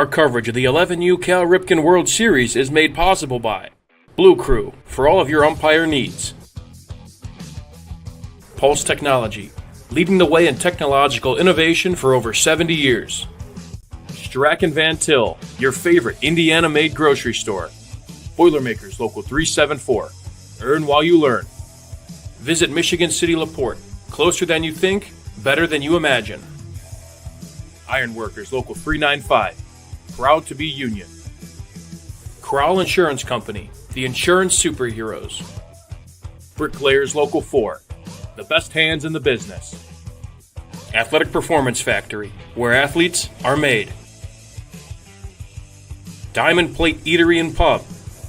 Our coverage of the 11U Cal Ripken World Series is made possible by Blue Crew, for all of your umpire needs. Pulse Technology, leading the way in technological innovation for over 70 years. Strack & Van Til, your favorite Indiana-made grocery store. Boilermakers Local 374. Earn while you learn. Visit Michigan City LaPorte. Closer than you think, better than you imagine. Ironworkers Local 395. Proud to be union. Corral Insurance Company, the insurance superheroes. Bricklayers Local 4. The best hands in the business. Athletic Performance Factory, where athletes are made. Diamond Plate Eatery and Pub.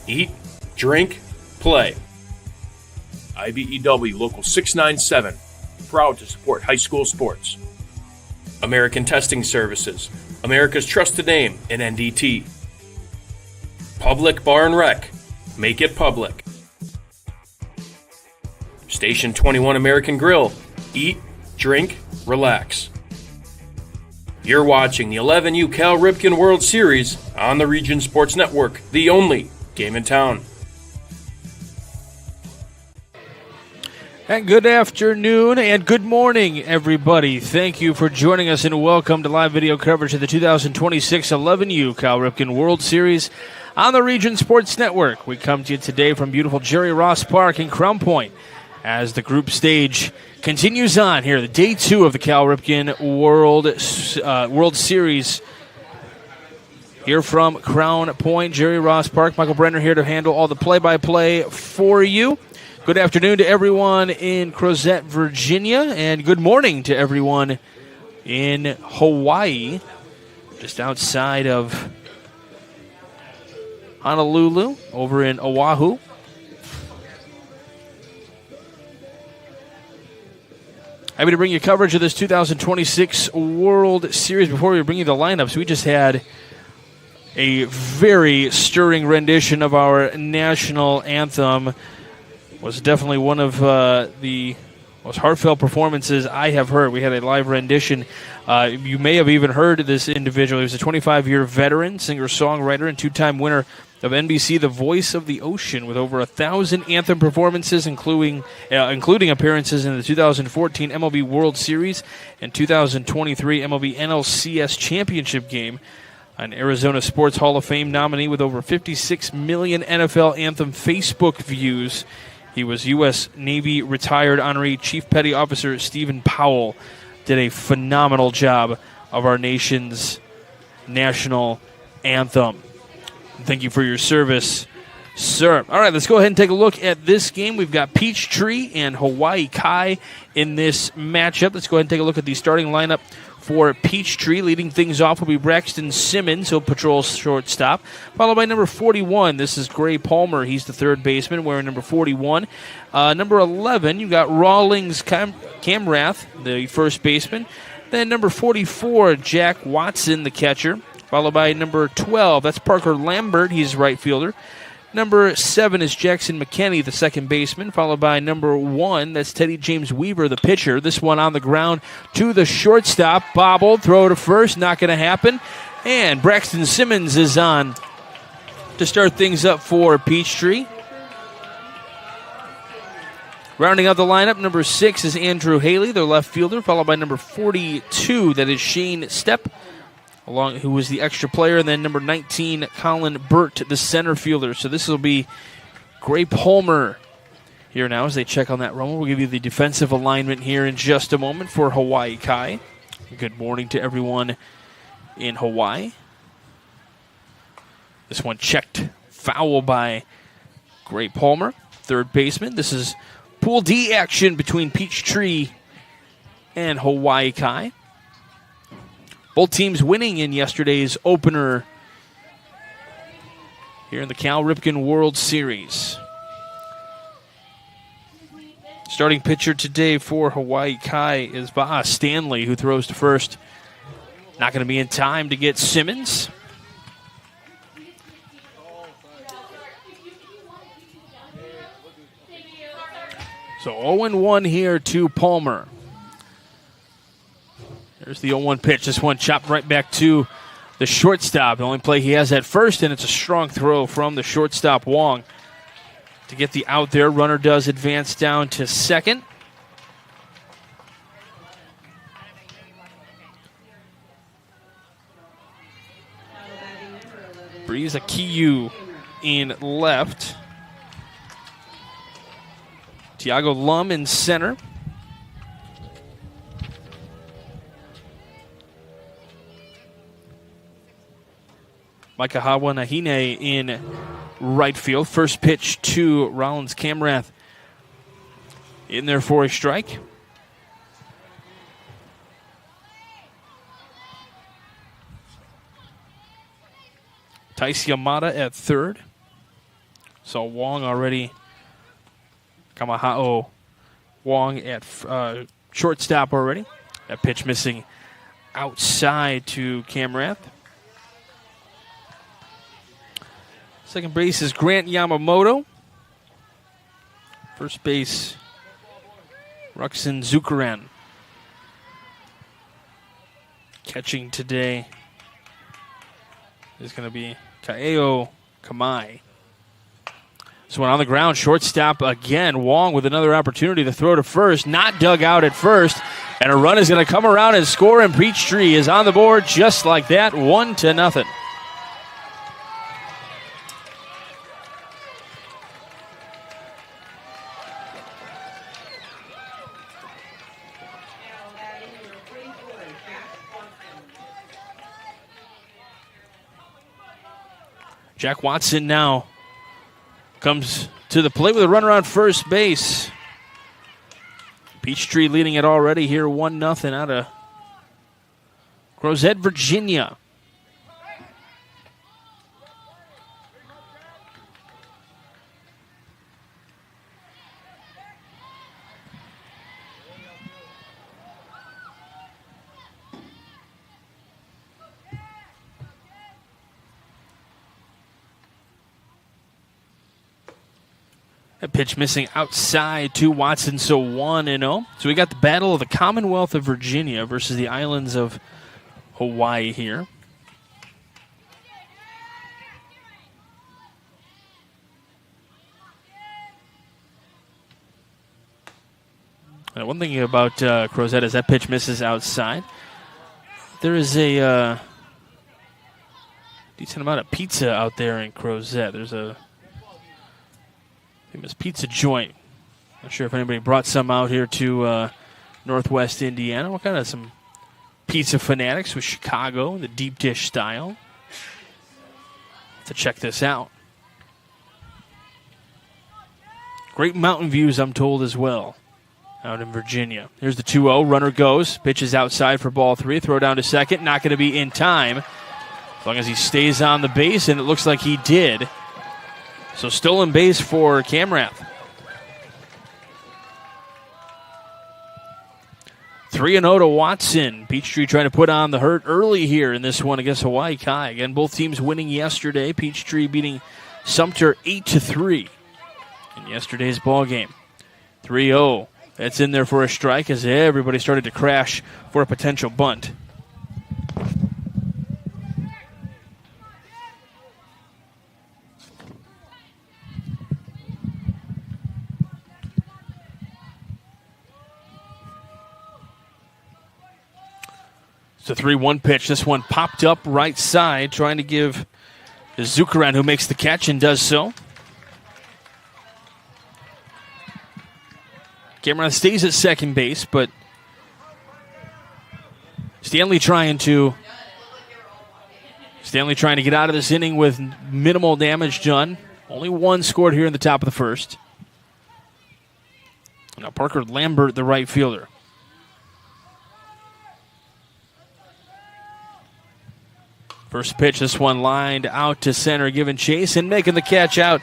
Eat, drink, play. IBEW Local 697. Proud to support high school sports. American Testing Services. America's trusted name in NDT. Public Bar and Rec. Make it public. Station 21 American Grill. Eat, drink, relax. You're watching the 11U Cal Ripken World Series on the Region Sports Network, the only game in town. And good afternoon and good morning, everybody. Thank you for joining us and welcome to live video coverage of the 2026 11U Cal Ripken World Series on the Region Sports Network. We come to you today from beautiful Jerry Ross Park in Crown Point as the group stage continues on here, the day 2 of the Cal Ripken World Series here from Crown Point, Jerry Ross Park. Michael Brenner here to handle all the play-by-play for you. Good afternoon to everyone in Crozet, Virginia, and good morning to everyone in Hawaii, just outside of Honolulu, over in Oahu. Happy to bring you coverage of this 2026 World Series. Before we bring you the lineups, we just had a very stirring rendition of our national anthem. Was definitely one of the most heartfelt performances I have heard. We had a live rendition. You may have even heard this individual. He was a 25-year veteran, singer-songwriter, and 2-time winner of NBC The Voice of the Ocean, with over 1,000 anthem performances, including appearances in the 2014 MLB World Series and 2023 MLB NLCS Championship Game. An Arizona Sports Hall of Fame nominee with over 56 million NFL anthem Facebook views. He was U.S. Navy retired honorary Chief Petty Officer Stephen Powell. Did a phenomenal job of our nation's national anthem. Thank you for your service, sir. All right, let's go ahead and take a look at this game. We've got Peachtree and Hawaii Kai in this matchup. Let's go ahead and take a look at the starting lineup for Peachtree. Leading things off will be Braxton Simmons. He'll patrol shortstop, followed by number 41. This is Gray Palmer. He's the third baseman, wearing number 41. Number 11, you got Rawlings Camrath, the first baseman. Then number 44, Jack Watson, the catcher, followed by number 12. That's Parker Lambert. He's right fielder. Number 7 is Jackson McKinney, the second baseman, followed by number 1. That's Teddy James Weaver, the pitcher. This one on the ground to the shortstop. Bobbled, throw to first, not going to happen. And Braxton Simmons is on to start things up for Peachtree. Rounding out the lineup, number 6 is Andrew Haley, their left fielder, followed by number 42, that is Shane Stepp, who was the extra player, and then number 19, Colin Burt, the center fielder. So this will be Gray Palmer here now as they check on that run. We'll give you the defensive alignment here in just a moment for Hawaii Kai. Good morning to everyone in Hawaii. This one checked foul by Gray Palmer, third baseman. This is Pool D action between Peachtree and Hawaii Kai. Both teams winning in yesterday's opener here in the Cal Ripken World Series. Starting pitcher today for Hawaii Kai is Va'a Stanley, who throws to first. Not going to be in time to get Simmons. So 0-1 here to Palmer. There's the 0-1 pitch. This one chopped right back to the shortstop. The only play he has at first, and it's a strong throw from the shortstop, Wong, to get the out there. Runner does advance down to second. Breeze Akiyu in left. Tiago Lum in center. Micah Hawa Nahine in right field. First pitch to Rollins Camrath in there for a strike. Tice Yamada at third. So Wong already. Kamahao Wong at shortstop already. That pitch missing outside to Camrath. Second base is Grant Yamamoto. First base, Ruxin Zukaran. Catching today is going to be Kaeo Kamai. This one on the ground, shortstop again. Wong with another opportunity to throw to first. Not dug out at first. And a run is going to come around and score, and Peachtree is on the board just like that, 1-0. Jack Watson now comes to the plate with a runner on first base. Peachtree leading it already here, 1-0 out of Crozet, Virginia. A pitch missing outside to Watson, so 1-0. So we got the battle of the Commonwealth of Virginia versus the islands of Hawaii here. Now, one thing about Crozet is that pitch misses outside. There is a decent amount of pizza out there in Crozet. There's a famous pizza joint. Not sure if anybody brought some out here to Northwest Indiana. What kind of some pizza fanatics with Chicago and the deep dish style? To check this out. Great mountain views, I'm told, as well, out in Virginia. Here's the 2-0. Runner goes. Pitches outside for ball 3. Throw down to second. Not going to be in time. As long as he stays on the base, and it looks like he did. So stolen base for Camrath. 3-0 to Watson. Peachtree trying to put on the hurt early here in this one against Hawaii Kai. Again, both teams winning yesterday. Peachtree beating Sumter 8-3 in yesterday's ball game. 3-0. That's in there for a strike as everybody started to crash for a potential bunt. It's a 3-1 pitch. This one popped up right side, trying to give Zukaran, who makes the catch and does so. Cameron stays at second base, but Stanley trying to get out of this inning with minimal damage done. Only one scored here in the top of the first. Now Parker Lambert, the right fielder. First pitch, this one lined out to center, giving chase and making the catch out.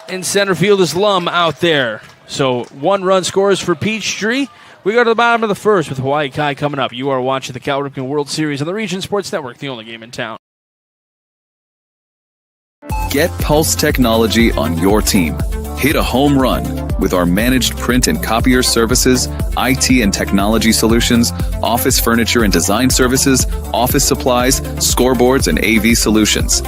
In center field is Lum out there. So 1 run scores for Peachtree. We go to the bottom of the first with Hawaii Kai coming up. You are watching the Cal Ripken World Series on the Region Sports Network, the only game in town. Get Pulse technology on your team. Hit a home run. with our managed print and copier services, IT and technology solutions, office furniture and design services, office supplies, scoreboards, and AV solutions.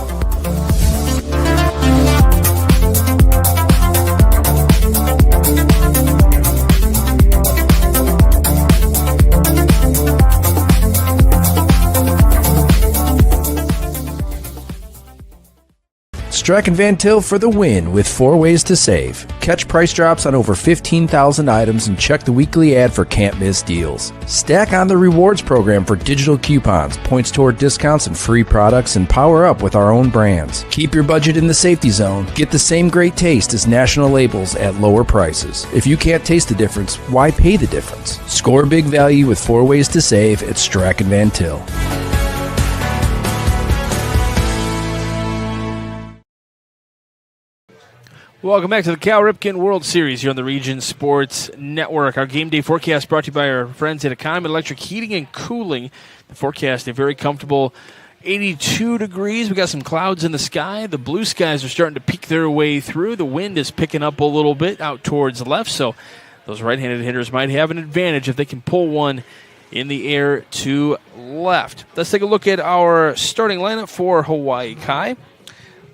Strack and Van Til for the win with 4 ways to save. Catch price drops on over 15,000 items and check the weekly ad for can't miss deals. Stack on the rewards program for digital coupons, points toward discounts and free products, and power up with our own brands. Keep your budget in the safety zone. Get the same great taste as national labels at lower prices. If you can't taste the difference, why pay the difference? Score big value with 4 ways to save at Strack and Van Til. Welcome back to the Cal Ripken World Series here on the Region Sports Network. Our game day forecast brought to you by our friends at Economy Electric Heating and Cooling. The forecast, a very comfortable 82 degrees. We got some clouds in the sky. The blue skies are starting to peek their way through. The wind is picking up a little bit out towards the left, so those right-handed hitters might have an advantage if they can pull one in the air to left. Let's take a look at our starting lineup for Hawaii Kai.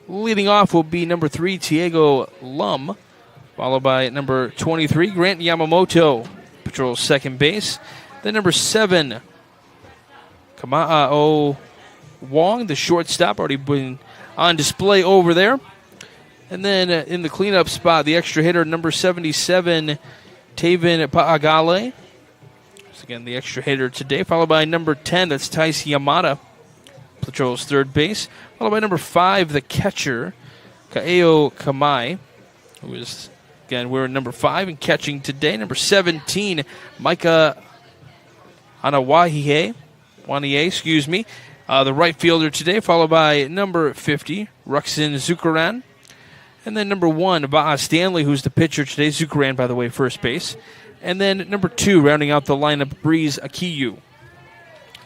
Leading off will be number 3, Tiago Lum, followed by number 23, Grant Yamamoto, patrols second base. Then number 7, Kama'ao Wong, the shortstop, already been on display over there. And then in the cleanup spot, the extra hitter, number 77, Taven Pa'agale. Once again, the extra hitter today, followed by number 10, that's Taisi Yamada, patrols third base. Followed by number 5, the catcher, Kaeo Kamai, who is, again, wearing number 5 and catching today. Number 17, Micah Waniye, the right fielder today, followed by number 50, Ruxin Zukaran. And then number 1, Ba'a Stanley, who's the pitcher today. Zukaran, by the way, first base. And then number 2, rounding out the lineup, Breeze Akiyu,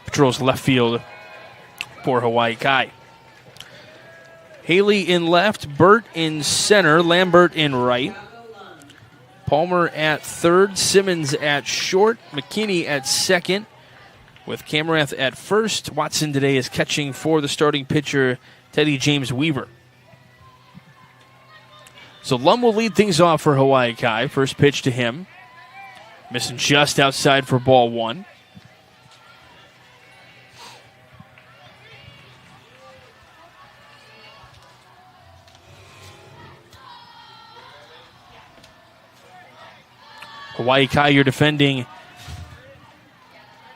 patrols left field for Hawaii Kai. Haley in left, Burt in center, Lambert in right. Palmer at third, Simmons at short, McKinney at second, with Camarath at first. Watson today is catching for the starting pitcher, Teddy James Weaver. So Lum will lead things off for Hawaii Kai. First pitch to him. Missing just outside for ball 1. Hawaii Kai, you're defending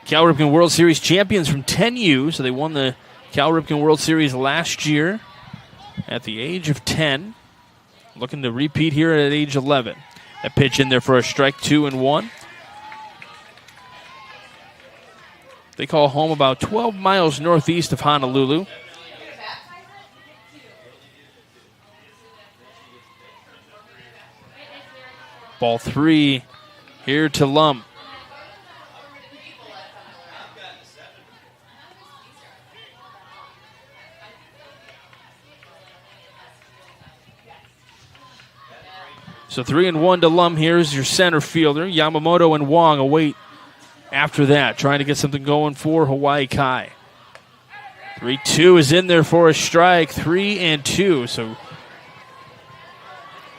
Cal Ripken World Series champions from 10U. So they won the Cal Ripken World Series last year at the age of 10. Looking to repeat here at age 11. That pitch in there for a strike, 2-1. They call home about 12 miles northeast of Honolulu. Ball 3 here to Lum. So 3-1 to Lum. Here's your center fielder. Yamamoto and Wong await after that, trying to get something going for Hawaii Kai. 3-2 is in there for a strike. 3-2. So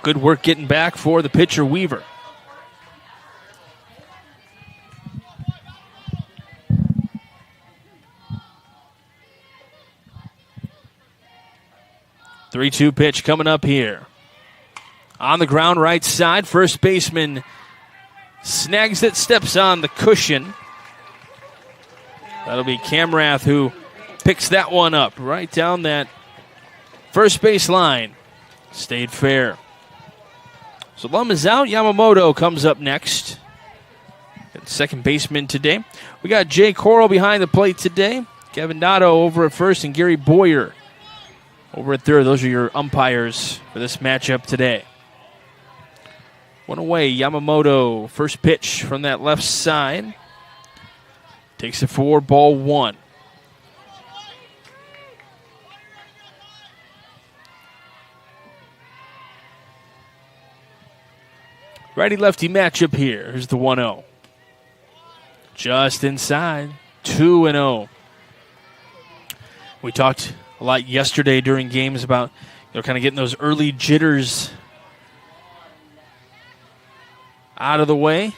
good work getting back for the pitcher Weaver. Three-two pitch coming up here. On the ground, right side. First baseman snags it, steps on the cushion. That'll be Camrath who picks that one up right down that first base line. Stayed fair. So Lum is out. Yamamoto comes up next. Got second baseman today. We got Jay Coral behind the plate today. Kevin Dotto over at first and Gary Boyer over at third. Those are your umpires for this matchup today. One away, Yamamoto. First pitch from that left side. Takes it for ball 1. Righty-lefty matchup here. Here's the 1-0. Just inside. 2-0. We talked a lot yesterday during games about kind of getting those early jitters out of the way.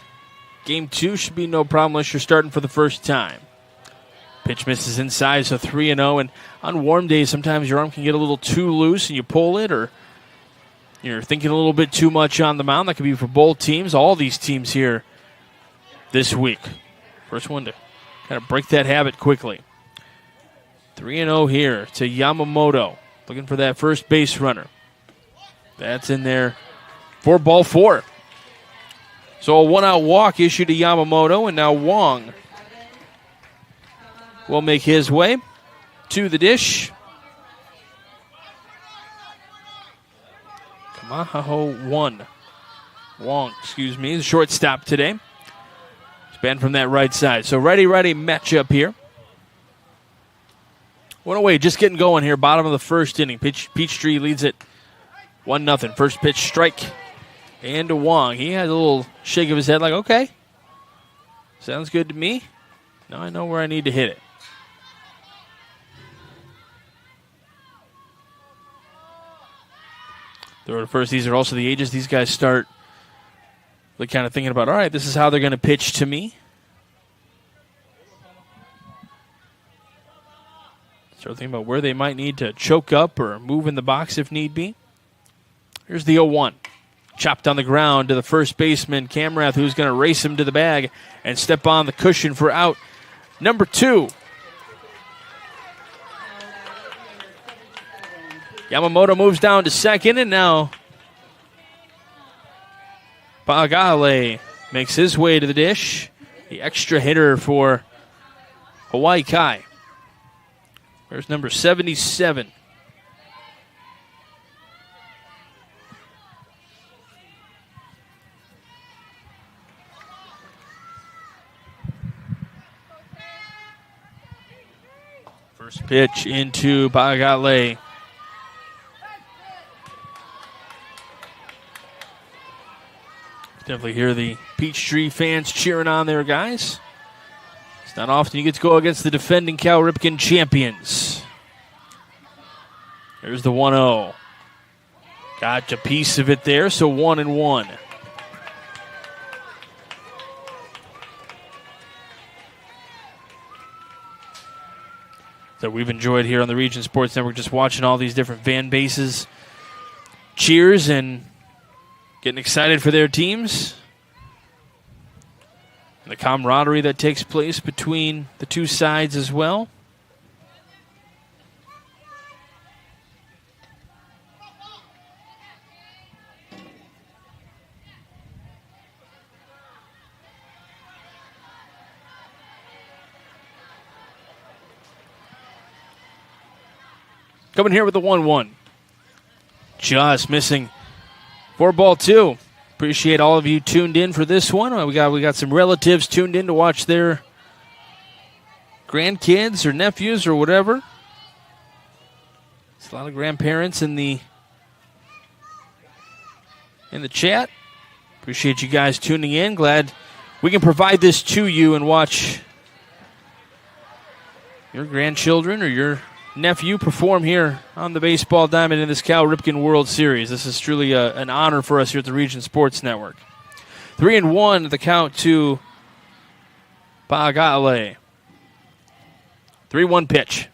Game 2 should be no problem unless you're starting for the first time. Pitch misses inside, so 3-0. And on warm days, sometimes your arm can get a little too loose and you pull it, or you're thinking a little bit too much on the mound. That could be for both teams, all these teams here this week. First one to kind of break that habit quickly. 3-0 here to Yamamoto, looking for that first base runner. That's in there for ball 4. So a one-out walk issued to Yamamoto, and now Wong will make his way to the dish. Kamahaho 1. Wong, the shortstop today. He's been from that right side. So righty-righty matchup here. One away, just getting going here. Bottom of the first inning. Peachtree leads it 1-0. First pitch strike. And to Wong. He had a little shake of his head like, okay, sounds good to me. Now I know where I need to hit it. Throw to first. These are also the ages these guys start kind of thinking about, all right, this is how they're going to pitch to me. Start thinking about where they might need to choke up or move in the box if need be. Here's the 0-1. Chopped on the ground to the first baseman, Camrath, who's going to race him to the bag and step on the cushion for out number 2. Yamamoto moves down to second, and now Pagale makes his way to the dish. The extra hitter for Hawaii Kai. There's number 77. First pitch into Pagale. Definitely hear the Peachtree fans cheering on there, guys. It's not often you get to go against the defending Cal Ripken champions. There's the 1-0. Got a piece of it there, so 1-1. That we've enjoyed here on the Region Sports Network, just watching all these different fan bases, cheers, and getting excited for their teams. And the camaraderie that takes place between the two sides as well. Coming here with the 1-1. Just missing for ball 2. Appreciate all of you tuned in for this one. We got some relatives tuned in to watch their grandkids or nephews or whatever. There's a lot of grandparents in the chat. Appreciate you guys tuning in. Glad we can provide this to you and watch your grandchildren or your nephew perform here on the baseball diamond in this Cal Ripken World Series. This is truly an honor for us here at the Region Sports Network. 3-1 the count to Pagale. 3-1 pitch.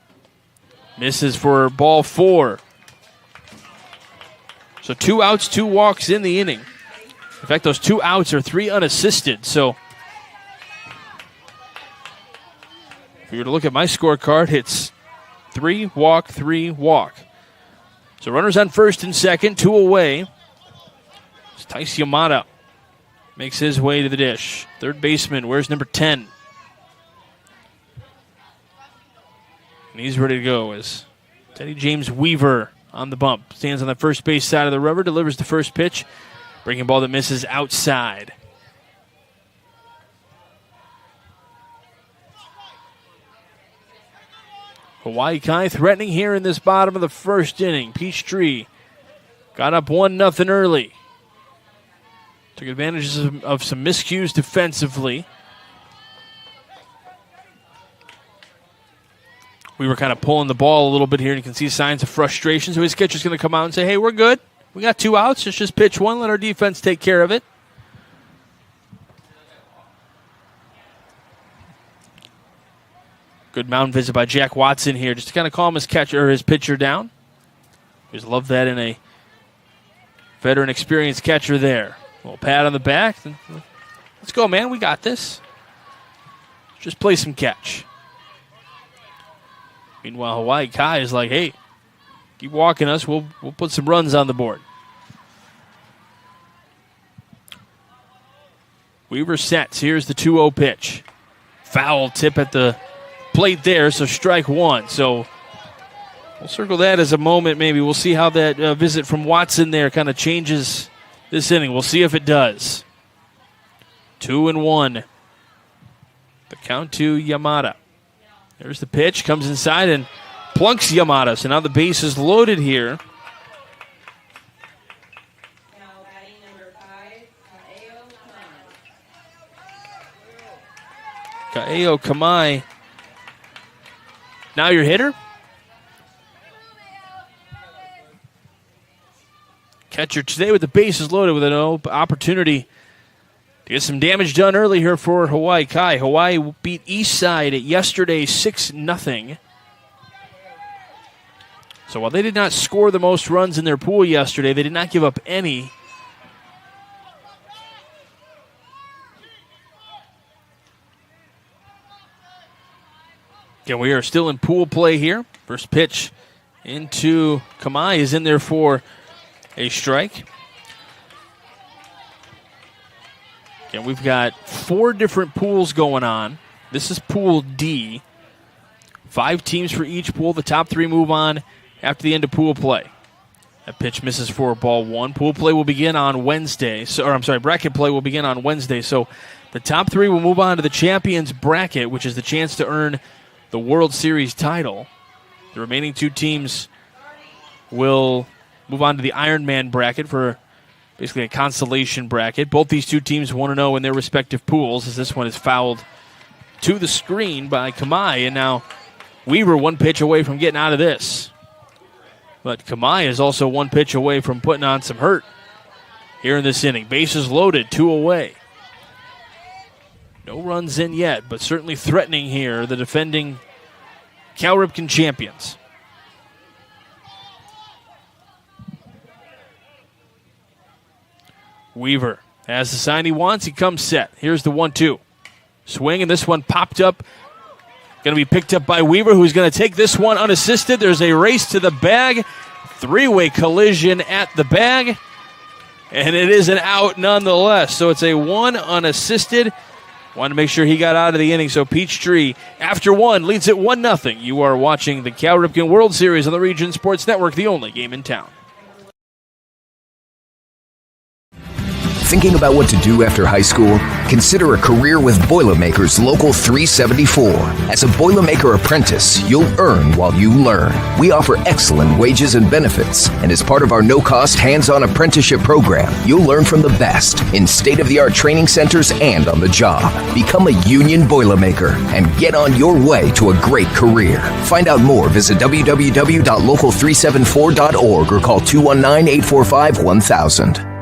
Misses for ball 4. So 2 outs, 2 walks in the inning. In fact, those 2 outs are 3 unassisted. So if you were to look at my scorecard, it's 3 walk, 3 walk. So runners on first and second, 2 away. It's Tice Yamada makes his way to the dish. Third baseman, where's number 10? And he's ready to go as Teddy James Weaver on the bump. Stands on the first base side of the rubber, delivers the first pitch. Breaking ball that misses outside. Hawaii Kai threatening here in this bottom of the first inning. Peachtree got up 1-0 early. Took advantage of some miscues defensively. We were kind of pulling the ball a little bit here, and you can see signs of frustration. So his catcher's going to come out and say, hey, we're good. We got 2 outs. Let's just pitch one. Let our defense take care of it. Good mound visit by Jack Watson here, just to kind of calm his catcher or his pitcher down. Always love that in a veteran, experienced catcher there. A little pat on the back. Let's go, man. We got this. Just play some catch. Meanwhile, Hawaii Kai is like, hey, keep walking us. We'll put some runs on the board. Weaver sets. Here's the 2-0 pitch. Foul tip at the plate there, so strike one. So we'll circle that as a moment maybe. We'll see how that visit from Watson there kind of changes this inning. We'll see if it does. 2-1. The count to Yamada. There's the pitch. Comes inside and plunks Yamada. So now the base is loaded here. Now batting number 5, Kaeo Kamai. Now your hitter. Catcher today with the bases loaded with an opportunity to get some damage done early here for Hawaii Kai. Hawaii beat Eastside yesterday 6-0. So while they did not score the most runs in their pool yesterday, they did not give up any. Again, we are still in pool play here. First pitch into Kamai is in there for a strike. Again, we've got 4 different pools going on. This is Pool D. 5 teams for each pool. The top 3 move on after the end of pool play. That pitch misses for ball 1. Pool play will begin on Wednesday. Bracket play will begin on Wednesday. So the top 3 will move on to the Champions Bracket, which is the chance to earn the World Series title. The remaining 2 teams will move on to the Ironman bracket for basically a consolation bracket. Both these 2 teams 1-0 in their respective pools, as this one is fouled to the screen by Kamai. And now Weaver 1 pitch away from getting out of this. But Kamai is also 1 pitch away from putting on some hurt here in this inning. Bases loaded, 2 away. No runs in yet, but certainly threatening here, the defending Cal Ripken champions. Weaver has the sign he wants. He comes set. Here's the 1-2. Swing, and this one popped up. Going to be picked up by Weaver, who's going to take this one unassisted. There's a race to the bag. 3-way collision at the bag. And it is an out nonetheless. So it's a 1 unassisted. Wanted to make sure he got out of the inning. So Peachtree, after 1, leads it 1-0. You are watching the Cal Ripken World Series on the Region Sports Network, the only game in town. Thinking about what to do after high school? Consider a career with Boilermakers Local 374. As a Boilermaker apprentice, you'll earn while you learn. We offer excellent wages and benefits, and as part of our no-cost hands-on apprenticeship program, you'll learn from the best in state-of-the-art training centers and on the job. Become a union Boilermaker and get on your way to a great career. Find out more. Visit www.local374.org or call 219-845-1000.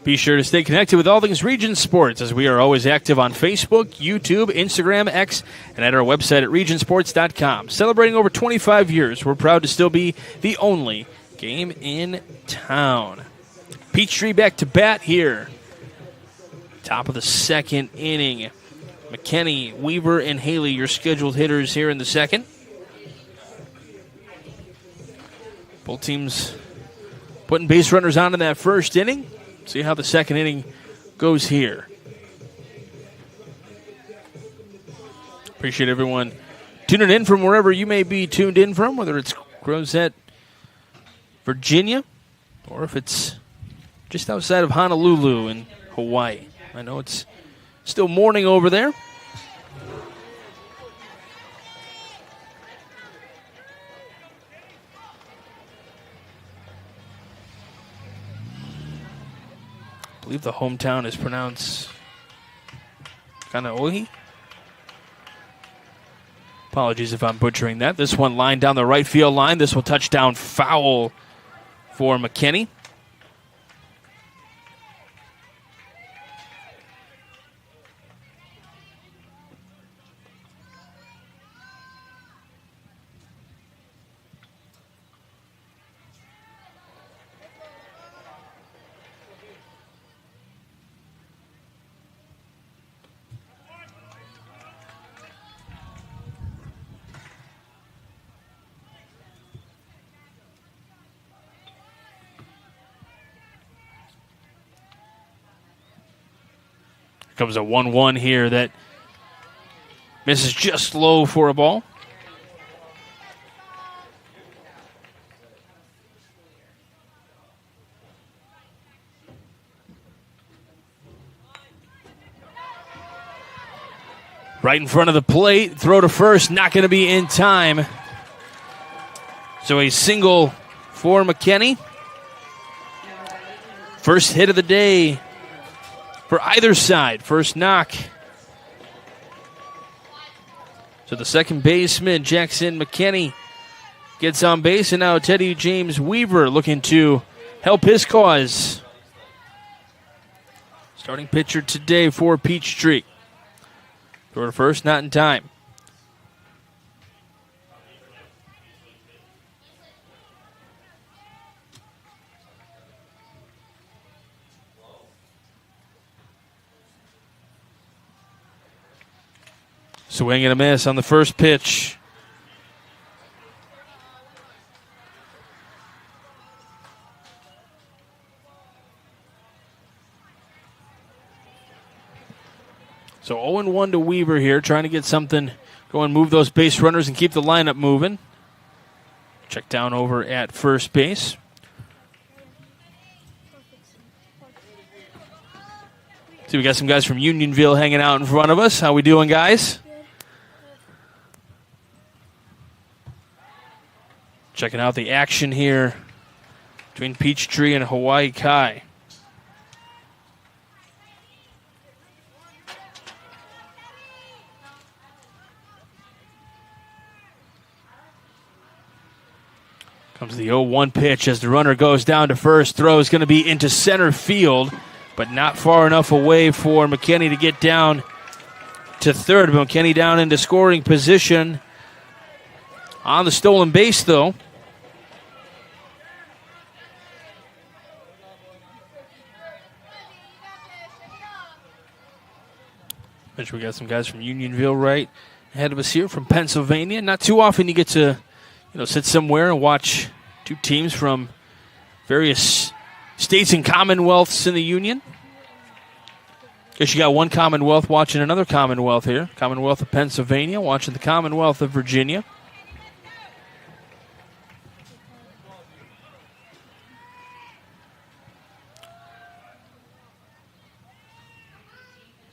Be sure to stay connected with all things Region Sports, as we are always active on Facebook, YouTube, Instagram, X, and at our website at regionsports.com. Celebrating over 25 years, we're proud to still be the only game in town. Peachtree back to bat here. Top of the 2nd inning. McKinney, Weaver, and Haley, your scheduled hitters here in the 2nd. Both teams putting base runners on in that first inning. See how the second inning goes here. Appreciate everyone tuning in from wherever you may be tuned in from, whether it's Crozet, Virginia, or if it's just outside of Honolulu in Hawaii. I know it's still morning over there. I believe the hometown is pronounced Kanaohi. Apologies if I'm butchering that. This one lined down the right field line. This will touch down foul for McKinney. Comes a 1-1 here that misses just low for a ball. Right in front of the plate, throw to first, not going to be in time. So a single for McKinney. First hit of the day for either side. First knock. So the second baseman, Jackson McKinney, gets on base, and now Teddy James Weaver looking to help his cause. Starting pitcher today for Peachtree. Throw to first, not in time. Swing and a miss on the first pitch. So 0-1 to Weaver here, trying to get something going, move those base runners and keep the lineup moving. Check down over at first base. See, we got some guys from Unionville hanging out in front of us. How we doing, guys? Checking out the action here between Peachtree and Hawaii Kai. Comes the 0-1 pitch as the runner goes down to first. Throw is going to be into center field, but not far enough away for McKinney to get down to third. McKinney down into scoring position on the stolen base, though. We got some guys from Unionville right ahead of us here from Pennsylvania. Not too often you get to, sit somewhere and watch two teams from various states and commonwealths in the Union. Guess you got one Commonwealth watching another Commonwealth here. Commonwealth of Pennsylvania watching the Commonwealth of Virginia.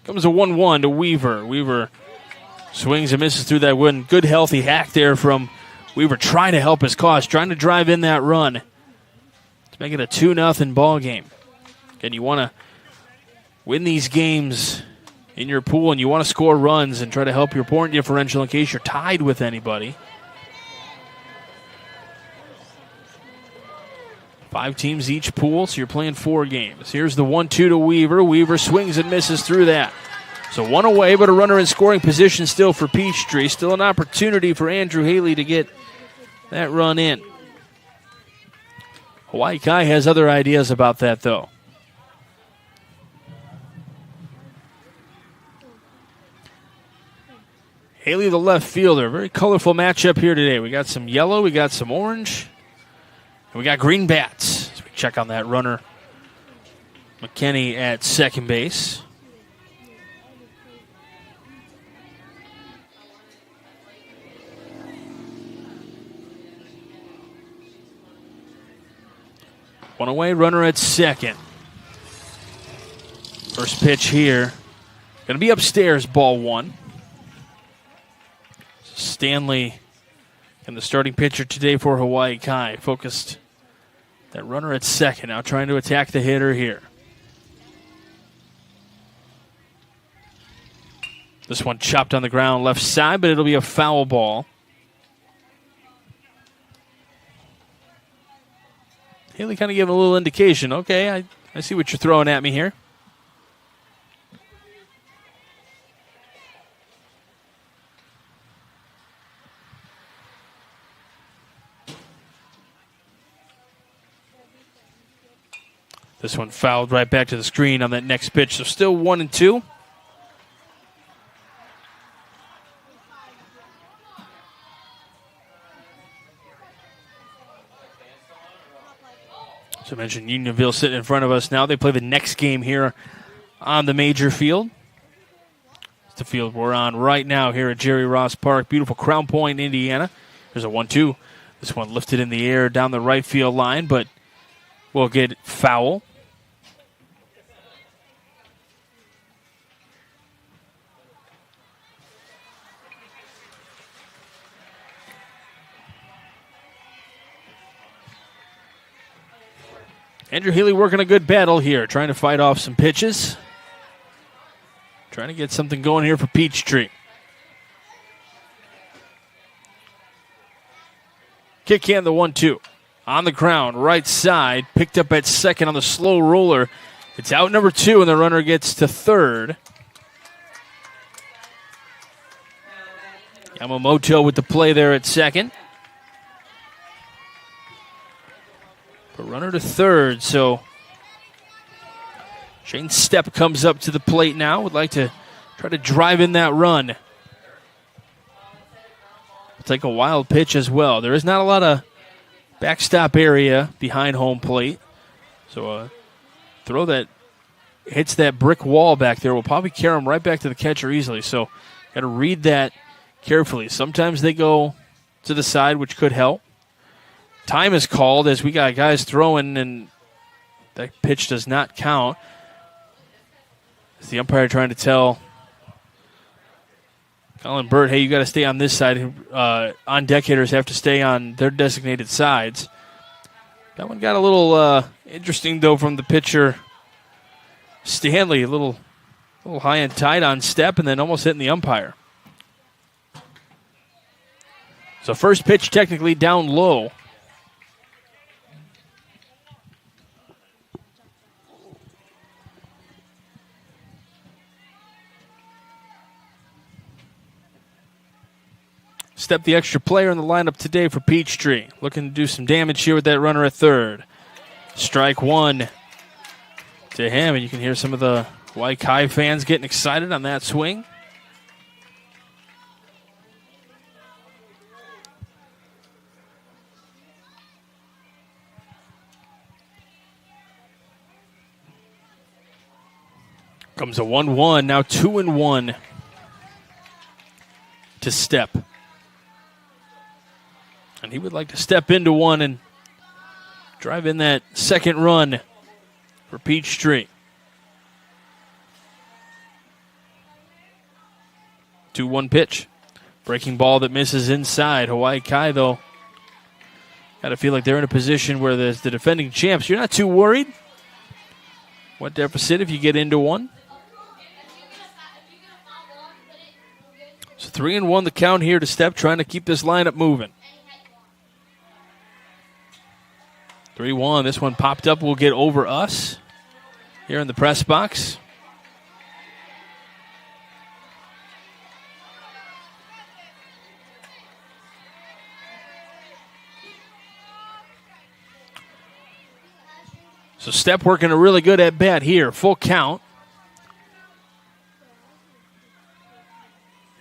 Comes a 1-1 to Weaver. Weaver swings and misses through that one. Good, healthy hack there from Weaver, trying to help his cause, trying to drive in that run to make it a 2-0 ball game. Again, you want to win these games in your pool, and you want to score runs and try to help your point differential in case you're tied with anybody. 5 teams each pool, so you're playing 4 games. Here's the 1-2 to Weaver. Weaver swings and misses through that. So one away, but a runner in scoring position still for Peachtree. Still an opportunity for Andrew Haley to get that run in. Hawaii Kai has other ideas about that, though. Haley, the left fielder. Very colorful matchup here today. We got some yellow, we got some orange, and we got green bats. So we check on that runner. McKinney at second base. One away, runner at second. First pitch here. Going to be upstairs, ball one. Stanley and the starting pitcher today for Hawaii Kai. Focused that runner at second. Now trying to attack the hitter here. This one chopped on the ground left side, but it'll be a foul ball. Haley kind of giving a little indication. Okay, I see what you're throwing at me here. This one fouled right back to the screen on that next pitch. So still 1-2. So I mentioned Unionville sitting in front of us now. They play the next game here on the major field. It's the field we're on right now here at Jerry Ross Park. Beautiful Crown Point, Indiana. There's a 1-2. This one lifted in the air down the right field line, but will get foul. Andrew Healy working a good battle here, trying to fight off some pitches. Trying to get something going here for Peachtree. Kick in the 1-2. On the ground, right side, picked up at second on the slow roller. It's out number 2, and the runner gets to third. Yamamoto with the play there at second. But runner to third, so Shane Stepp comes up to the plate now. Would like to try to drive in that run. Take a wild pitch as well. There is not a lot of backstop area behind home plate. So a throw that hits that brick wall back there will probably carry him right back to the catcher easily. So got to read that carefully. Sometimes they go to the side, which could help. Time is called as we got guys throwing, and that pitch does not count. It's the umpire trying to tell Colin Burt, hey, you got to stay on this side. On-deck hitters have to stay on their designated sides. That one got a little interesting, though, from the pitcher, Stanley. A little high and tight on step, and then almost hitting the umpire. So first pitch technically down low. Step the extra player in the lineup today for Peachtree. Looking to do some damage here with that runner at third. Strike one to him, and you can hear some of the Hawaii Kai fans getting excited on that swing. Comes a 1-1, now 2-1 to Step. And he would like to step into one and drive in that second run for Peachtree. 2-1 pitch. Breaking ball that misses inside. Hawaii Kai, though, got to feel like they're in a position where the defending champs, you're not too worried. What deficit if you get into one? So 3-1 the count here to Step, trying to keep this lineup moving. 3-1. This one popped up. Will get over us here in the press box. So Step working a really good at bat here. Full count.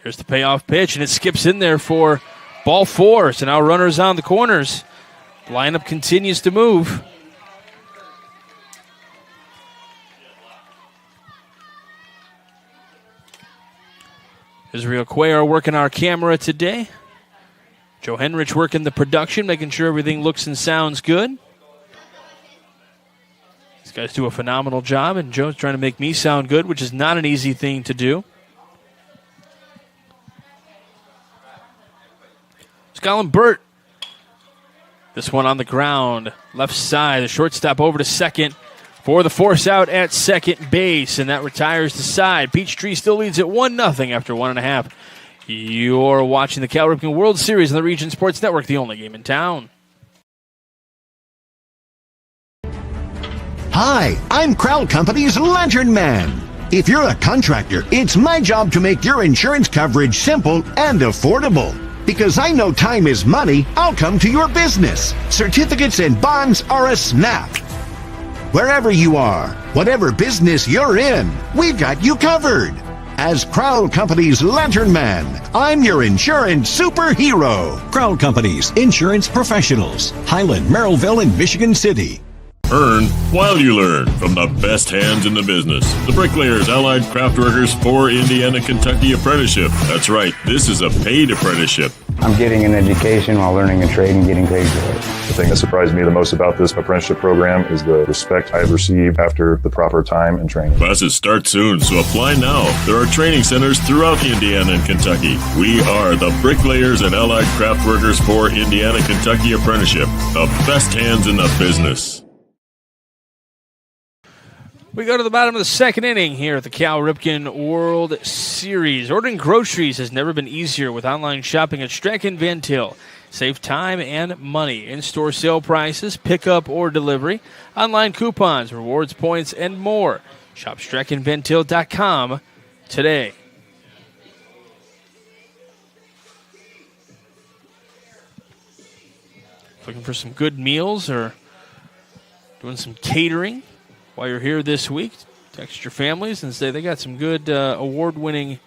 Here's the payoff pitch, and it skips in there for ball 4. So now runners on the corners. Lineup continues to move. Israel Cuellar working our camera today. Joe Henrich working the production, making sure everything looks and sounds good. These guys do a phenomenal job, and Joe's trying to make me sound good, which is not an easy thing to do. Colin Burt. This one on the ground. Left side. The shortstop over to second for the force out at second base. And that retires the side. Peachtree still leads at 1-0 after 1.5. You're watching the Cal Ripken World Series on the Region Sports Network, the only game in town. Hi, I'm Crowd Company's Lantern Man. If you're a contractor, it's my job to make your insurance coverage simple and affordable. Because I know time is money, I'll come to your business. Certificates and bonds are a snap. Wherever you are, whatever business you're in, we've got you covered. As Crowd Company's Lantern Man, I'm your insurance superhero. Crowd Companies, insurance professionals. Highland, Merrillville, and Michigan City. Earn while you learn from the best hands in the business. The Bricklayers Allied Craft Workers for Indiana, Kentucky Apprenticeship. That's right, this is a paid apprenticeship. I'm getting an education while learning a trade and getting paid for it. The thing that surprised me the most about this apprenticeship program is the respect I've received after the proper time and training. Classes start soon, so apply now. There are training centers throughout Indiana and Kentucky. We are the Bricklayers and Allied Craft Workers for Indiana, Kentucky Apprenticeship. The best hands in the business. We go to the bottom of the second inning here at the Cal Ripken World Series. Ordering groceries has never been easier with online shopping at Strachan Van Til. Save time and money. In-store sale prices, pickup or delivery, online coupons, rewards points, and more. Shop StrachanVantil.com today. Looking for some good meals or doing some catering while you're here this week? Text your families and say they got some good award-winning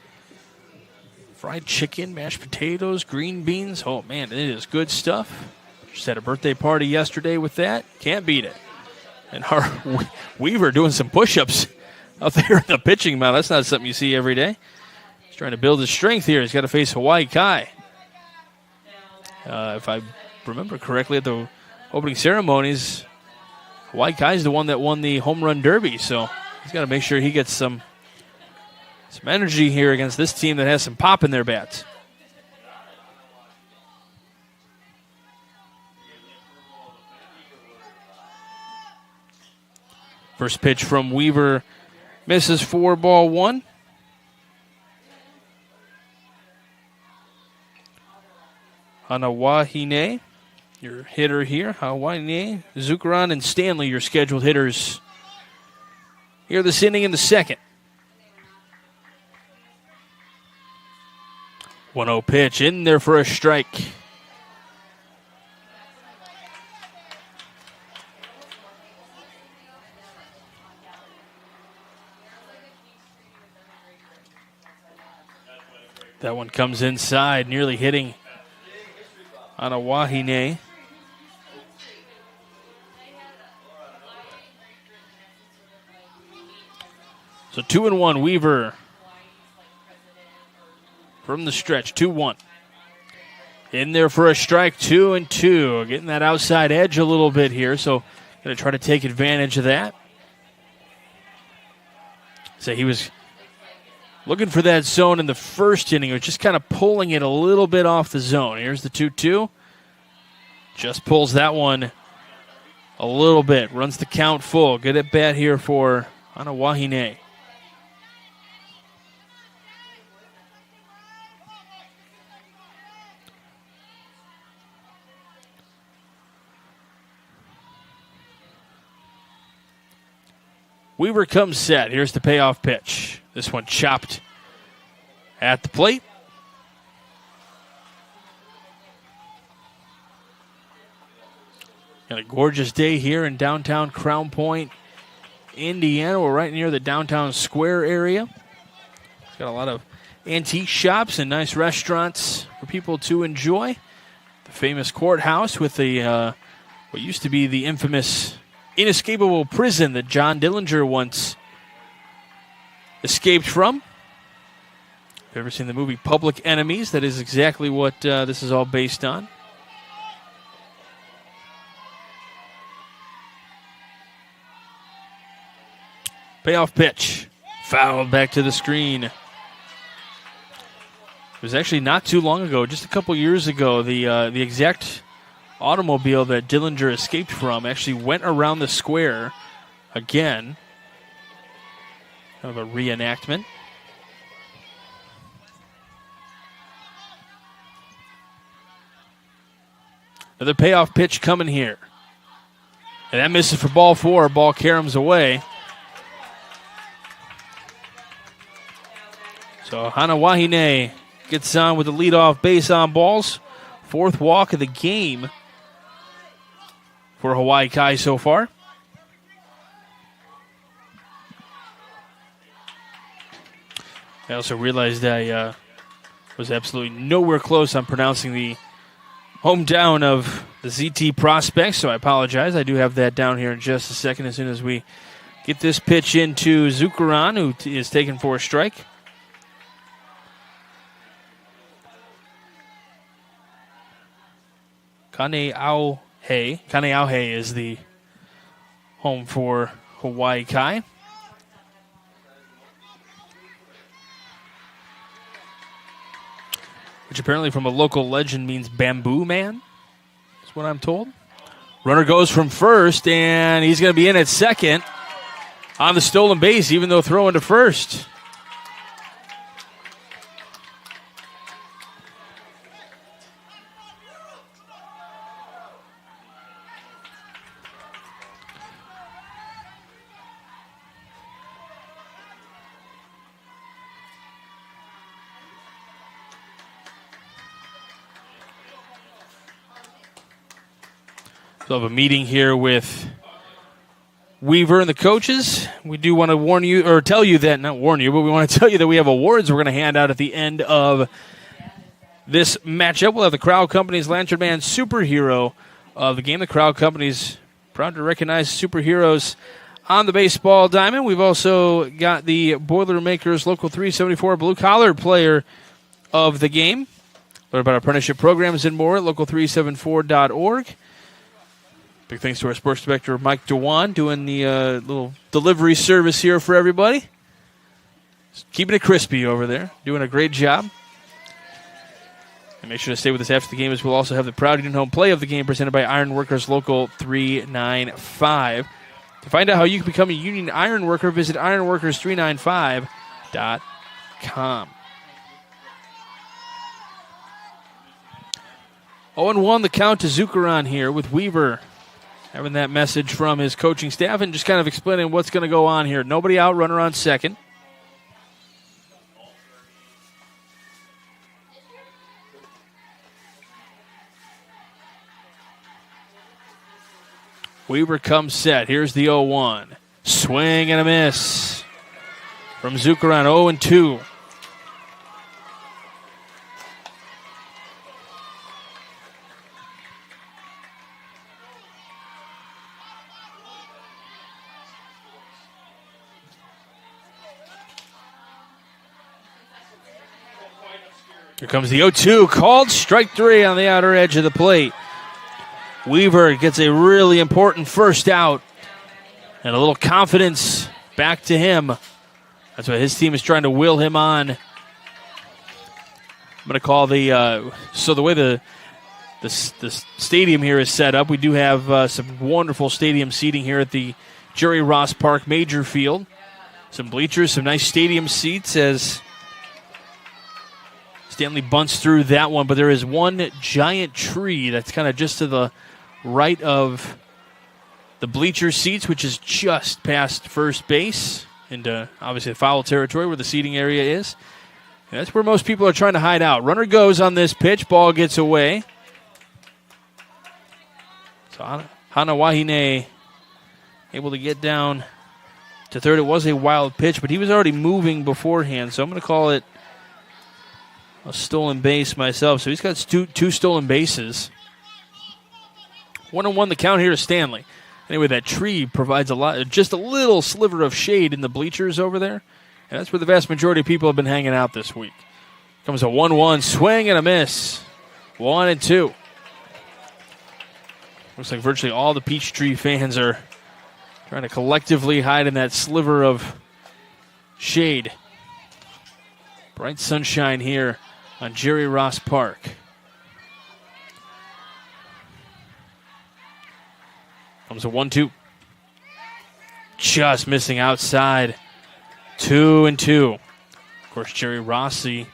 fried chicken, mashed potatoes, green beans. Oh, man, it is good stuff. Just had a birthday party yesterday with that. Can't beat it. And our Weaver doing some push-ups out there in the pitching mound. That's not something you see every day. He's trying to build his strength here. He's got to face Hawaii Kai. If I remember correctly, at the opening ceremonies, Hawaii Kai's the one that won the home run derby, so he's got to make sure he gets some energy here against this team that has some pop in their bats. First pitch from Weaver misses 4-1. Hanawahine, your hitter here. Hanawahine, Zuccaron, and Stanley, your scheduled hitters here this inning in the second. 1-0 pitch in there for a strike. That one comes inside, nearly hitting Hanawahine. So 2-1, Weaver from the stretch, 2-1. In there for a strike, 2-2. Getting that outside edge a little bit here, so going to try to take advantage of that. So he was looking for that zone in the first inning. He was just kind of pulling it a little bit off the zone. Here's the 2-2. Just pulls that one a little bit. Runs the count full. Good at bat here for Hanawahine. Weaver comes set. Here's the payoff pitch. This one chopped at the plate. Got a gorgeous day here in downtown Crown Point, Indiana. We're right near the downtown square area. It's got a lot of antique shops and nice restaurants for people to enjoy. The famous courthouse with the what used to be the infamous inescapable prison that John Dillinger once escaped from. If you've ever seen the movie Public Enemies, that is exactly what this is all based on. Payoff pitch. Fouled back to the screen. It was actually not too long ago, just a couple years ago, the exact automobile that Dillinger escaped from actually went around the square again. Kind of a reenactment. Another payoff pitch coming here. And that misses for ball 4. Ball caroms away. So Hanawahine gets on with the leadoff base on balls. 4th walk of the game for Hawaii Kai so far. I also realized I was absolutely nowhere close on pronouncing the hometown of the ZT prospects, so I apologize. I do have that down here in just a second as soon as we get this pitch into Zuccaron, who is taken for a strike. Kaneauhe is the home for Hawaii Kai. Which apparently from a local legend means bamboo man. That's what I'm told. Runner goes from first, and he's going to be in at second on the stolen base, even though throwing to first. So have a meeting here with Weaver and the coaches. We do want to warn you, or tell you that, not warn you, but we want to tell you that we have awards we're going to hand out at the end of this matchup. We'll have the Crowd Company's Lantern Man Superhero of the game. The Crowd Company's proud to recognize superheroes on the baseball diamond. We've also got the Boilermakers Local 374 Blue Collar Player of the game. Learn about our apprenticeship programs and more at local374.org. Big thanks to our sports director, Mike Dewan, doing the little delivery service here for everybody. Just keeping it crispy over there. Doing a great job. And make sure to stay with us after the game, as we'll also have the Proud Union Home Play of the game presented by Ironworkers Local 395. To find out how you can become a union iron worker, visit ironworkers395.com. 0-1 the count to Zuccaron here with Weaver having that message from his coaching staff and just kind of explaining what's going to go on here. Nobody out, runner on second. Weaver comes set. Here's the 0-1. Swing and a miss from Zuccaron, 0-2. Here comes the 0-2, called strike 3 on the outer edge of the plate. Weaver gets a really important first out and a little confidence back to him. That's what his team is trying to will him on. I'm going to call the the way the stadium here is set up, we do have some wonderful stadium seating here at the Jerry Ross Park Major Field. Some bleachers, some nice stadium seats as Stanley bunts through that one, but there is one giant tree that's kind of just to the right of the bleacher seats, which is just past first base into obviously the foul territory where the seating area is. And that's where most people are trying to hide out. Runner goes on this pitch. Ball gets away. So Hanawahine able to get down to third. It was a wild pitch, but he was already moving beforehand, so I'm going to call it a stolen base myself. So he's got two stolen bases. 1-1 the count here to Stanley. Anyway, that tree provides just a little sliver of shade in the bleachers over there. And that's where the vast majority of people have been hanging out this week. Comes a 1-1 swing and a miss. 1-2. Looks like virtually all the Peachtree fans are trying to collectively hide in that sliver of shade. Bright sunshine here on Jerry Ross Park. Comes a 1-2. Just missing outside. 2-2. Of course, Jerry Rossi,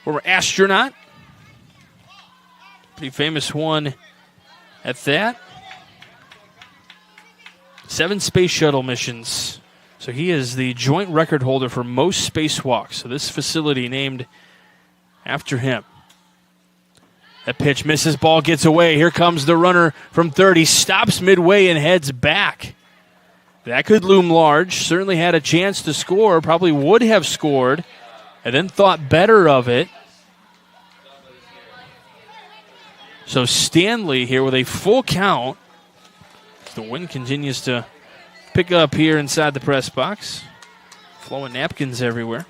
former astronaut. Pretty famous one at that. 7 space shuttle missions. So he is the joint record holder for most spacewalks. So this facility named after him. That pitch misses, ball gets away. Here comes the runner from third. He stops midway and heads back. That could loom large. Certainly had a chance to score. Probably would have scored. And then thought better of it. So Stanley here with a full count. The wind continues to pick up here inside the press box. Flowing napkins everywhere.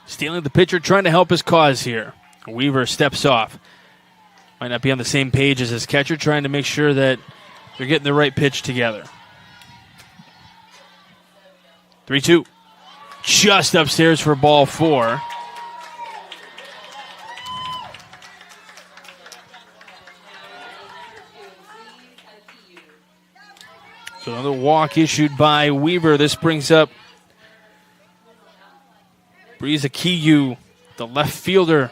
Stanley, the pitcher, trying to help his cause here. Weaver steps off. Might not be on the same page as his catcher, trying to make sure that they're getting the right pitch together. 3-2. Just upstairs for ball 4. So another walk issued by Weaver. This brings up Breeze Akiyu, the left fielder.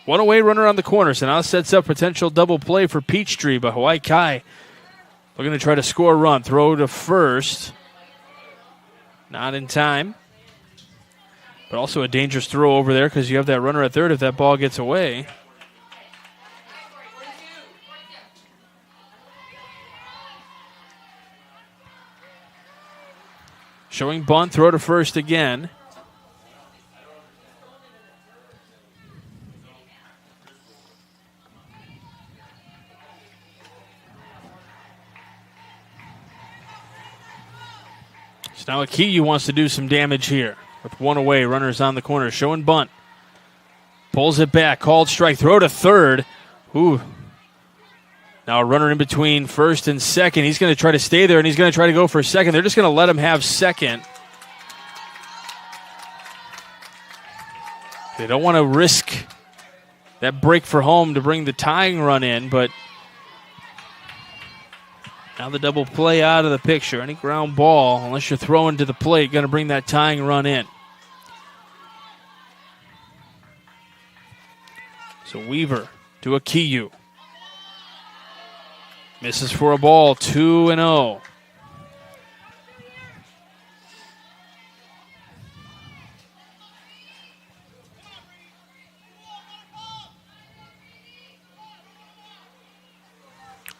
One away runner on the corner, so now sets up potential double play for Peachtree, but Hawaii Kai looking to try to score a run. Throw to first. Not in time. But also a dangerous throw over there because you have that runner at third if that ball gets away. Showing bunt, throw to first again. So now Akiyu wants to do some damage here. With one away, runners on the corner, showing bunt. Pulls it back, called strike, throw to third. Ooh. Now a runner in between first and second. He's going to try to stay there, and he's going to try to go for second. They're just going to let him have second. They don't want to risk that break for home to bring the tying run in, but now the double play out of the picture. Any ground ball, unless you're throwing to the plate, going to bring that tying run in. So Weaver to Akiyu. Misses for a ball, 2-0.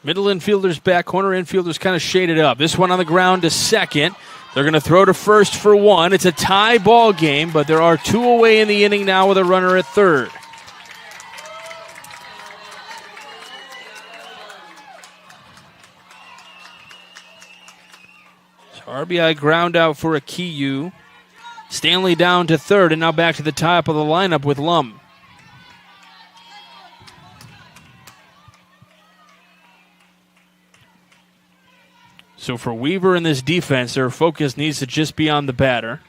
Middle infielders back, corner infielders kind of shaded up. This one on the ground to second. They're going to throw to first for one. It's a tie ball game, but there are 2 away in the inning now with a runner at third. RBI ground out for Akiyu. Stanley down to third, and now back to the top of the lineup with Lum. So for Weaver in this defense, their focus needs to just be on the batter.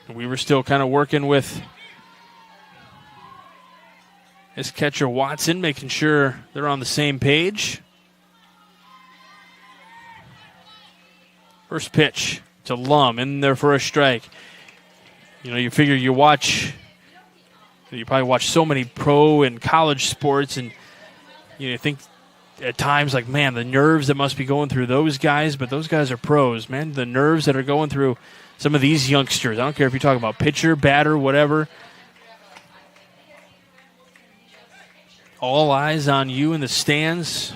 Weaver still kind of working with his catcher Watson, making sure they're on the same page. First pitch to Lum, in there for a strike. You know, you figure you probably watch so many pro and college sports, and you think at times like, man, the nerves that must be going through those guys, but those guys are pros, man. The nerves that are going through some of these youngsters. I don't care if you're talking about pitcher, batter, whatever. All eyes on you in the stands.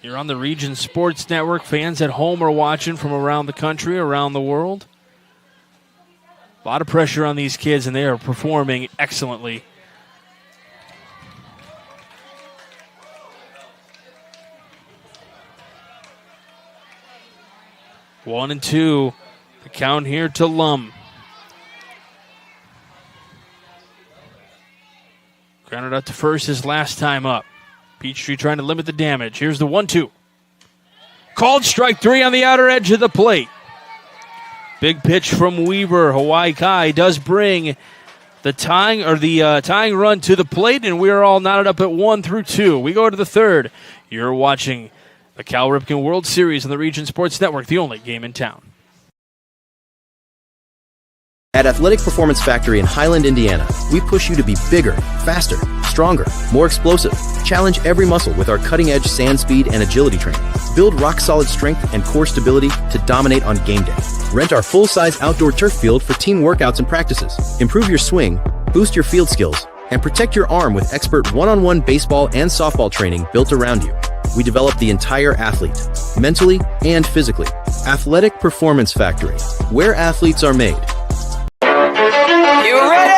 You're on the Region Sports Network. Fans at home are watching from around the country, around the world. A lot of pressure on these kids, and they are performing excellently. 1-2. The count here to Lum. Grounded out to first his last time up. Peachtree trying to limit the damage. Here's the 1-2. Called strike three on the outer edge of the plate. Big pitch from Weaver. Hawaii Kai does bring the tying run to the plate, and we are all knotted up at 1 through 2. We go to the third. You're watching the Cal Ripken World Series on the Region Sports Network, the only game in town. At Athletic Performance Factory in Highland, Indiana, we push you to be bigger, faster, stronger, more explosive. Challenge every muscle with our cutting-edge sand speed and agility training. Build rock-solid strength and core stability to dominate on game day. Rent our full-size outdoor turf field for team workouts and practices. Improve your swing, boost your field skills, and protect your arm with expert one-on-one baseball and softball training built around you. We develop the entire athlete, mentally and physically. Athletic Performance Factory, where athletes are made. You ready?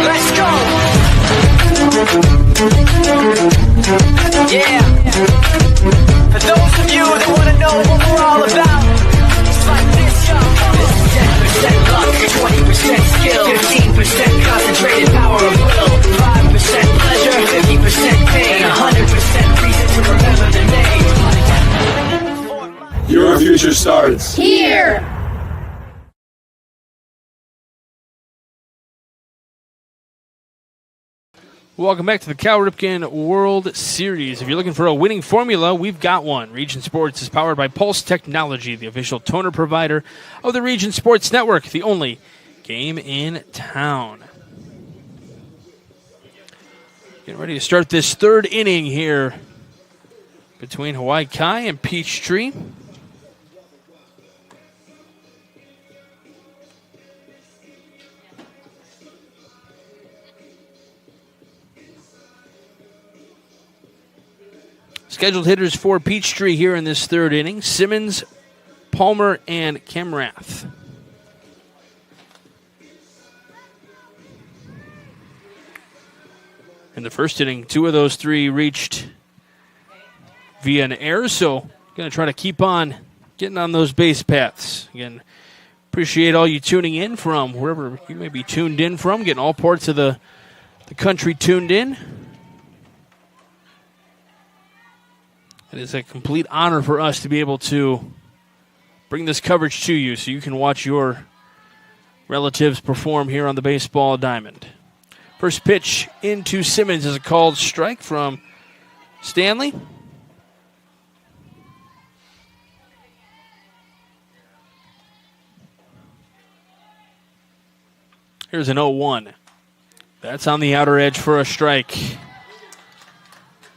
Let's go! Yeah! For those of you that want to know what we're all about, it's like this, yo. This is 10% luck, 20% skill, 15% concentrated power of will, 5% pleasure, 50% pain, 100% reason to remember the name. Your future starts here! Welcome back to the Cal Ripken World Series. If you're looking for a winning formula, we've got one. Region Sports is powered by Pulse Technology, the official toner provider of the Region Sports Network, the only game in town. Getting ready to start this third inning here between Hawaii Kai and Peachtree. Scheduled hitters for Peachtree here in this third inning: Simmons, Palmer, and Kemrath. In the first inning, two of those three reached via an error, so going to try to keep on getting on those base paths. Again, appreciate all you tuning in from wherever you may be tuned in from, getting all parts of the country tuned in. It is a complete honor for us to be able to bring this coverage to you so you can watch your relatives perform here on the baseball diamond. First pitch into Simmons is a called strike from Stanley. Here's an 0-1. That's on the outer edge for a strike.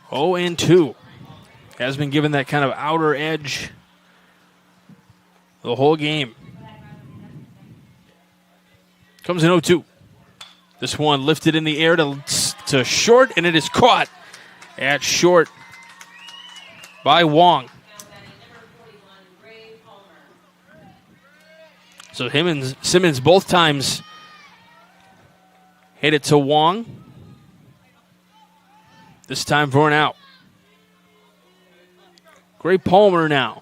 0-2. Has been given that kind of outer edge the whole game. Comes in 0-2. This one lifted in the air to short, and it is caught at short by Wong. So him and Simmons both times hit it to Wong. This time for an out. Gray Palmer now.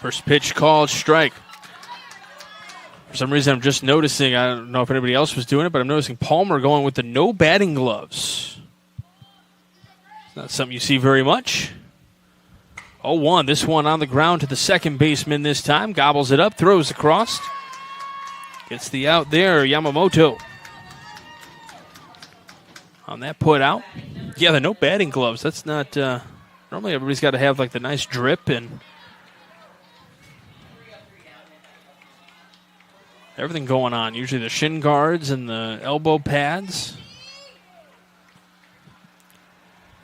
First pitch called strike. For some reason, I'm just noticing, I don't know if anybody else was doing it, but I'm noticing Palmer going with the no batting gloves. It's not something you see very much. 0-1. This one on the ground to the second baseman this time. Gobbles it up, throws across. Gets the out there, Yamamoto. On that put out. Yeah, the no batting gloves. That's not, normally everybody's got to have like the nice drip and everything going on. Usually the shin guards and the elbow pads.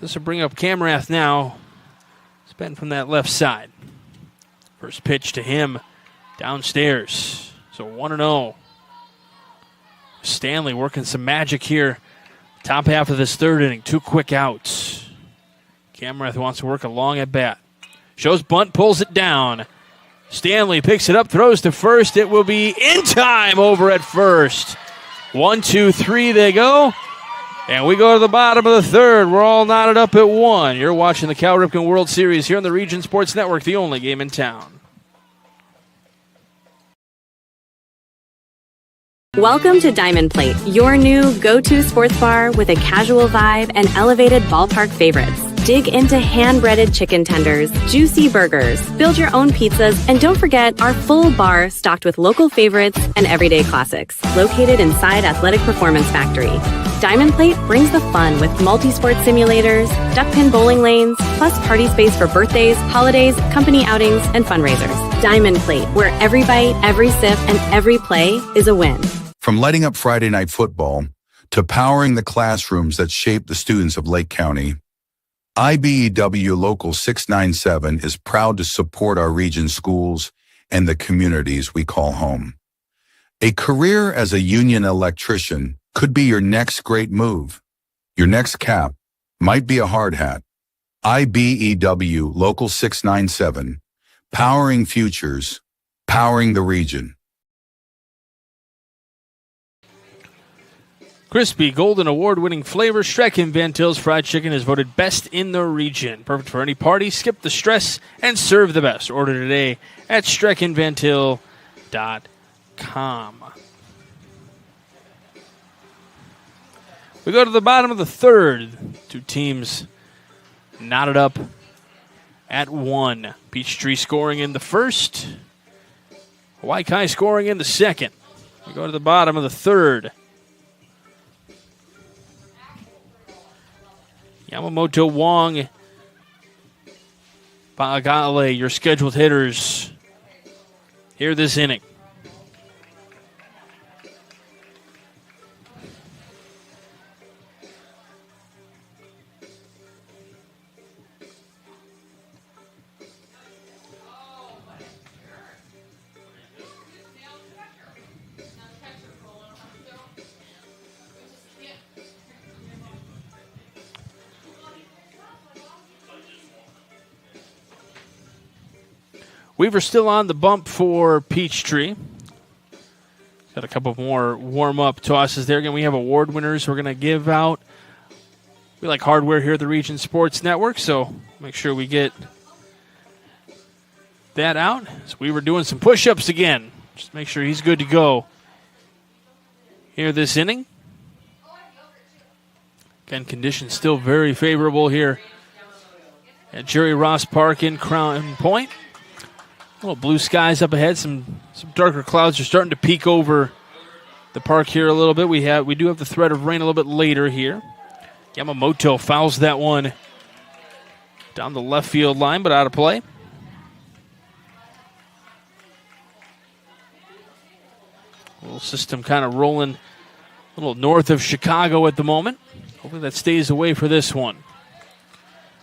This will bring up Kemrath now. It's been from that left side. First pitch to him downstairs. So 1-0. Stanley working some magic here. Top half of this third inning. 2 quick outs. Kemrath wants to work a long at bat. Shows bunt, pulls it down. Stanley picks it up, throws to first. It will be in time over at first. 1, 2, 3 they go. And we go to the bottom of the third. We're all knotted up at 1. You're watching the Cal Ripken World Series here on the Region Sports Network, the only game in town. Welcome to Diamond Plate, your new go-to sports bar with a casual vibe and elevated ballpark favorites. Dig into hand-breaded chicken tenders, juicy burgers, build your own pizzas, and don't forget our full bar stocked with local favorites and everyday classics. Located inside Athletic Performance Factory. Diamond Plate brings the fun with multi-sport simulators, duck pin bowling lanes, plus party space for birthdays, holidays, company outings, and fundraisers. Diamond Plate, where every bite, every sip, and every play is a win. From lighting up Friday night football to powering the classrooms that shape the students of Lake County, IBEW Local 697 is proud to support our region's schools and the communities we call home. A career as a union electrician could be your next great move. Your next cap might be a hard hat. IBEW Local 697, powering futures, powering the region. Crispy, golden, award-winning flavor, Ripken Van Til's fried chicken is voted best in the region. Perfect for any party. Skip the stress and serve the best. Order today at StreckenVanTil.com. We go to the bottom of the third. Two teams knotted up at 1. Peachtree scoring in the first. Hawaii Kai scoring in the second. We go to the bottom of the third. Yamamoto, Wong, Bagale, your scheduled hitters here this inning. Weaver still on the bump for Peachtree. Got a couple more warm-up tosses there. Again, we have award winners we're going to give out. We like hardware here at the Region Sports Network, so make sure we get that out. So Weaver doing some push-ups again. Just make sure he's good to go here this inning. Again, conditions still very favorable here at Jerry Ross Park in Crown Point. Little blue skies up ahead. Some darker clouds are starting to peek over the park here a little bit. We do have the threat of rain a little bit later here. Yamamoto fouls that one down the left field line, but out of play. Little system kind of rolling a little north of Chicago at the moment. Hopefully that stays away for this one.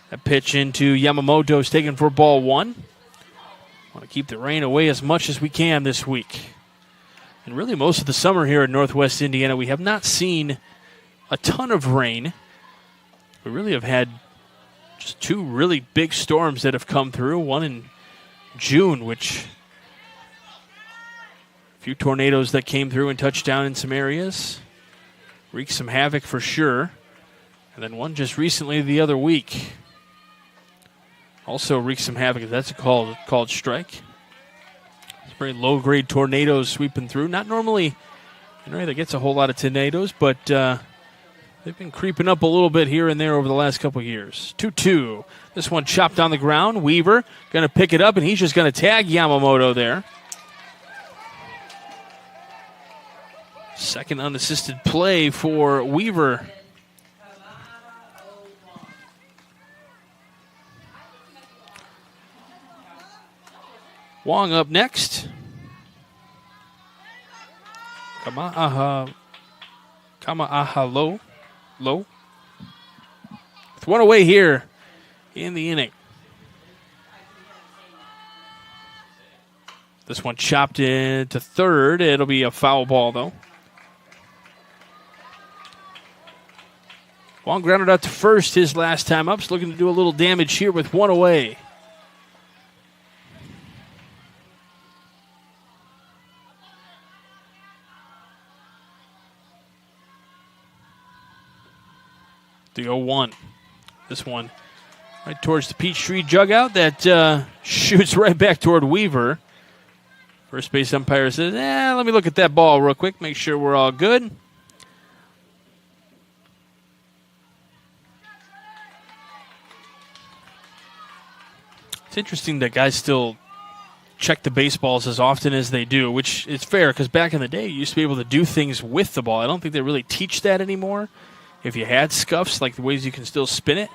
That pitch into Yamamoto is taken for ball 1. Want to keep the rain away as much as we can this week. And really most of the summer here in Northwest Indiana, we have not seen a ton of rain. We really have had just 2 really big storms that have come through. One in June, which a few tornadoes that came through and touched down in some areas. Wreaked some havoc for sure. And then one just recently the other week. Also wreaked some havoc. That's a called strike. It's very low-grade tornadoes sweeping through. Not normally an area that gets a whole lot of tornadoes, but they've been creeping up a little bit here and there over the last couple years. 2-2. This one chopped on the ground. Weaver going to pick it up, and he's just going to tag Yamamoto there. Second unassisted play for Weaver. Wong up next. Kama'aha low. With one away here in the inning. This one chopped into third. It'll be a foul ball, though. Wong grounded out to first his last time up. He's looking to do a little damage here with one away. The 0-1. This one right towards the Peachtree dugout. That shoots right back toward Weaver. First base umpire says, let me look at that ball real quick, make sure we're all good. It's interesting that guys still check the baseballs as often as they do, which is fair because back in the day, you used to be able to do things with the ball. I don't think they really teach that anymore. If you had scuffs, like the ways you can still spin it.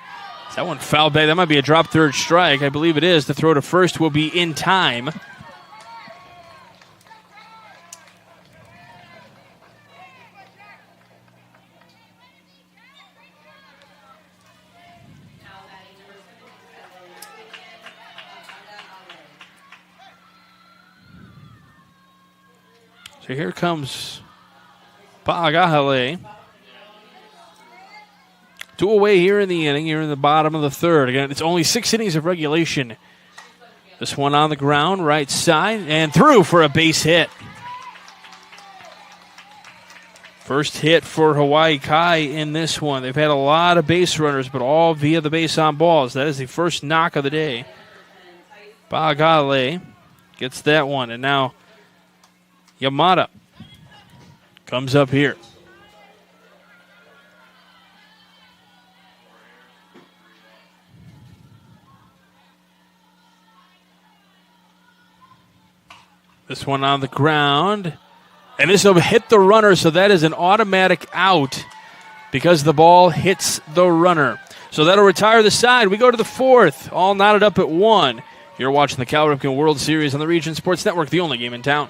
Is that one fouled back? That might be a drop third strike. I believe it is. The throw to first will be in time. So here comes Pagahale. 2 away here in the inning, here in the bottom of the third. Again, it's only 6 innings of regulation. This one on the ground, right side, and through for a base hit. First hit for Hawaii Kai in this one. They've had a lot of base runners, but all via the base on balls. That is the first knock of the day. Pagahale gets that one, and now Yamada comes up here. This one on the ground. And this will hit the runner, so that is an automatic out because the ball hits the runner. So that'll retire the side. We go to the fourth, all knotted up at 1. You're watching the Cal Ripken World Series on the Region Sports Network, the only game in town.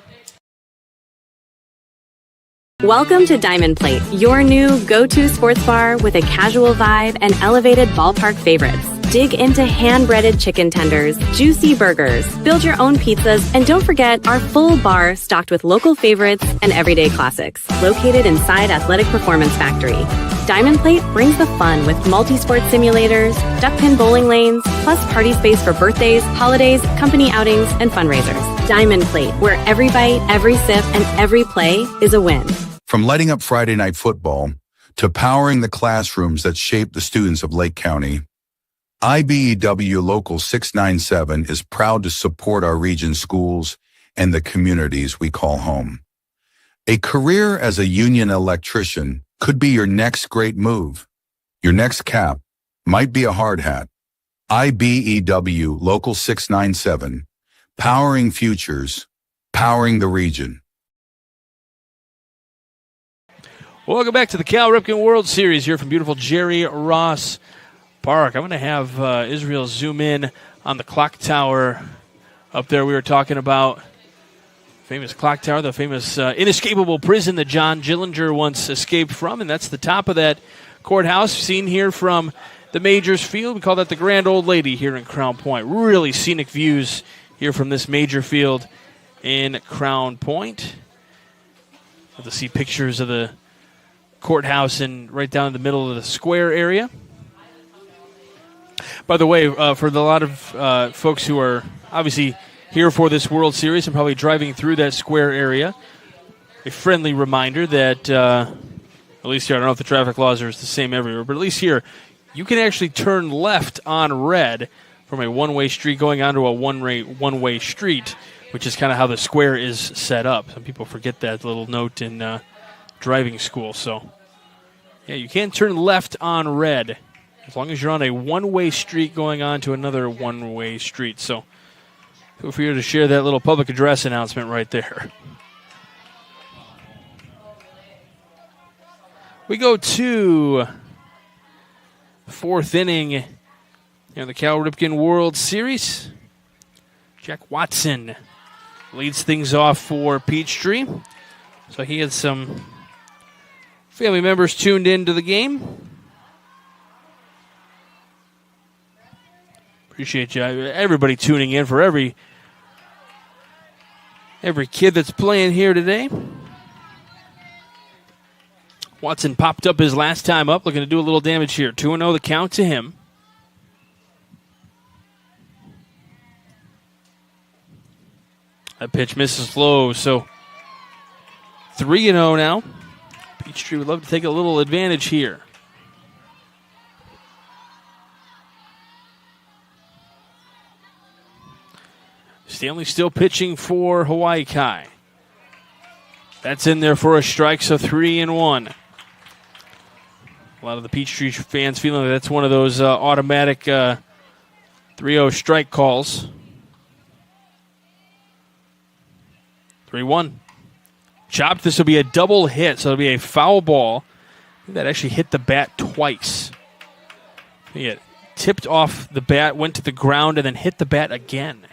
Welcome to Diamond Plate, your new go-to sports bar with a casual vibe and elevated ballpark favorites. Dig into hand-breaded chicken tenders, juicy burgers, build your own pizzas, and don't forget our full bar stocked with local favorites and everyday classics. Located inside Athletic Performance Factory. Diamond Plate brings the fun with multi-sport simulators, duck pin bowling lanes, plus party space for birthdays, holidays, company outings, and fundraisers. Diamond Plate, where every bite, every sip, and every play is a win. From lighting up Friday night football to powering the classrooms that shape the students of Lake County, IBEW Local 697 is proud to support our region schools and the communities we call home. A career as a union electrician could be your next great move. Your next cap might be a hard hat. IBEW Local 697, powering futures, powering the region. Welcome back to the Cal Ripken World Series here from beautiful Jerry Ross Park. I'm going to have Israel zoom in on the clock tower up there. We were talking about famous clock tower, the famous inescapable prison that John Gillinger once escaped from, and that's the top of that courthouse seen here from the Majors Field. We call that the Grand Old Lady here in Crown Point. Really scenic views here from this major field in Crown Point. You'll see pictures of the courthouse and right down in the middle of the square area. By the way, for a lot of folks who are obviously here for this World Series and probably driving through that square area, a friendly reminder that, at least here, I don't know if the traffic laws are the same everywhere, but at least here, you can actually turn left on red from a one-way street going onto a one-way street, which is kind of how the square is set up. Some people forget that little note in driving school. So, yeah, you can turn left on red as long as you're on a one-way street going on to another one-way street. So feel free to share that little public address announcement right there. We go to the fourth inning in the Cal Ripken World Series. Jack Watson leads things off for Peachtree. So he had some family members tuned into the game. Appreciate you, everybody tuning in for every kid that's playing here today. Watson popped up his last time up, looking to do a little damage here. 2-0 the count to him. That pitch misses low, so 3-0 now. Peachtree would love to take a little advantage here. Stanley still pitching for Hawaii Kai. That's in there for a strike, so 3-1. A lot of the Peachtree fans feeling that's one of those automatic 3-0 strike calls. 3-1. Chopped. This will be a double hit, so it'll be a foul ball. I think that actually hit the bat twice. It tipped off the bat, went to the ground, and then hit the bat again.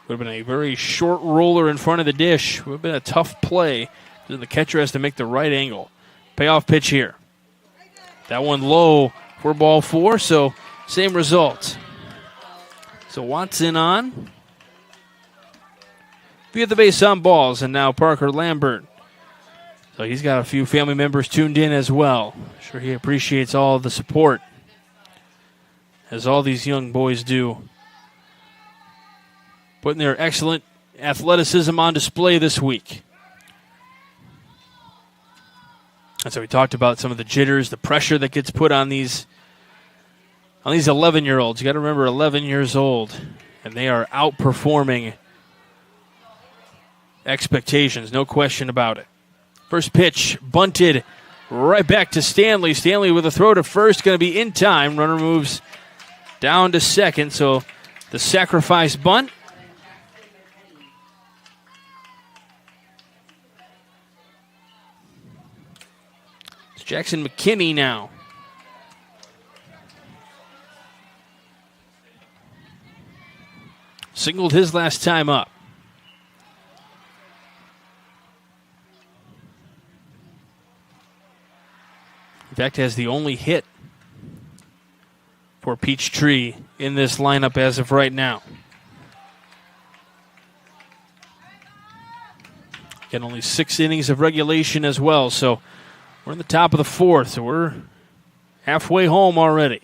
Would have been a very short roller in front of the dish. Would have been a tough play. Then the catcher has to make the right angle. Payoff pitch here. That one low for ball 4, so same result. So Watson on. Via the base on balls, and now Parker Lambert. So he's got a few family members tuned in as well. Sure he appreciates all the support, as all these young boys do. Putting their excellent athleticism on display this week. And so we talked about some of the jitters, the pressure that gets put on these 11-year-olds. You got to remember, 11 years old, and they are outperforming expectations, no question about it. First pitch, bunted right back to Stanley. Stanley with a throw to first, going to be in time. Runner moves down to second, so the sacrifice bunt. It's Jackson McKinney now. Singled his last time up. In fact, has the only hit for Peachtree in this lineup as of right now. Again, only 6 innings of regulation as well, so we're in the top of the 4th, so we're halfway home already.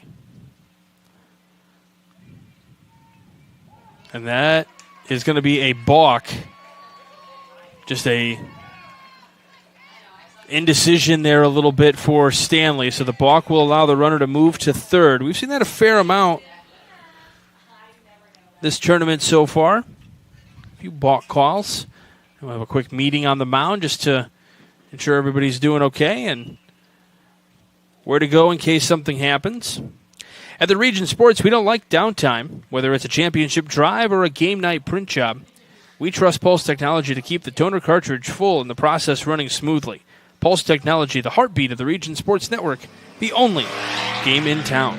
And that is going to be a balk. Just a indecision there a little bit for Stanley. So the balk will allow the runner to move to third. We've seen that a fair amount this tournament so far. A few balk calls. We'll have a quick meeting on the mound just to ensure everybody's doing okay and where to go in case something happens. At the Region Sports, we don't like downtime, whether it's a championship drive or a game night print job. We trust Pulse Technology to keep the toner cartridge full and the process running smoothly. Pulse Technology, the heartbeat of the Region Sports Network, the only game in town.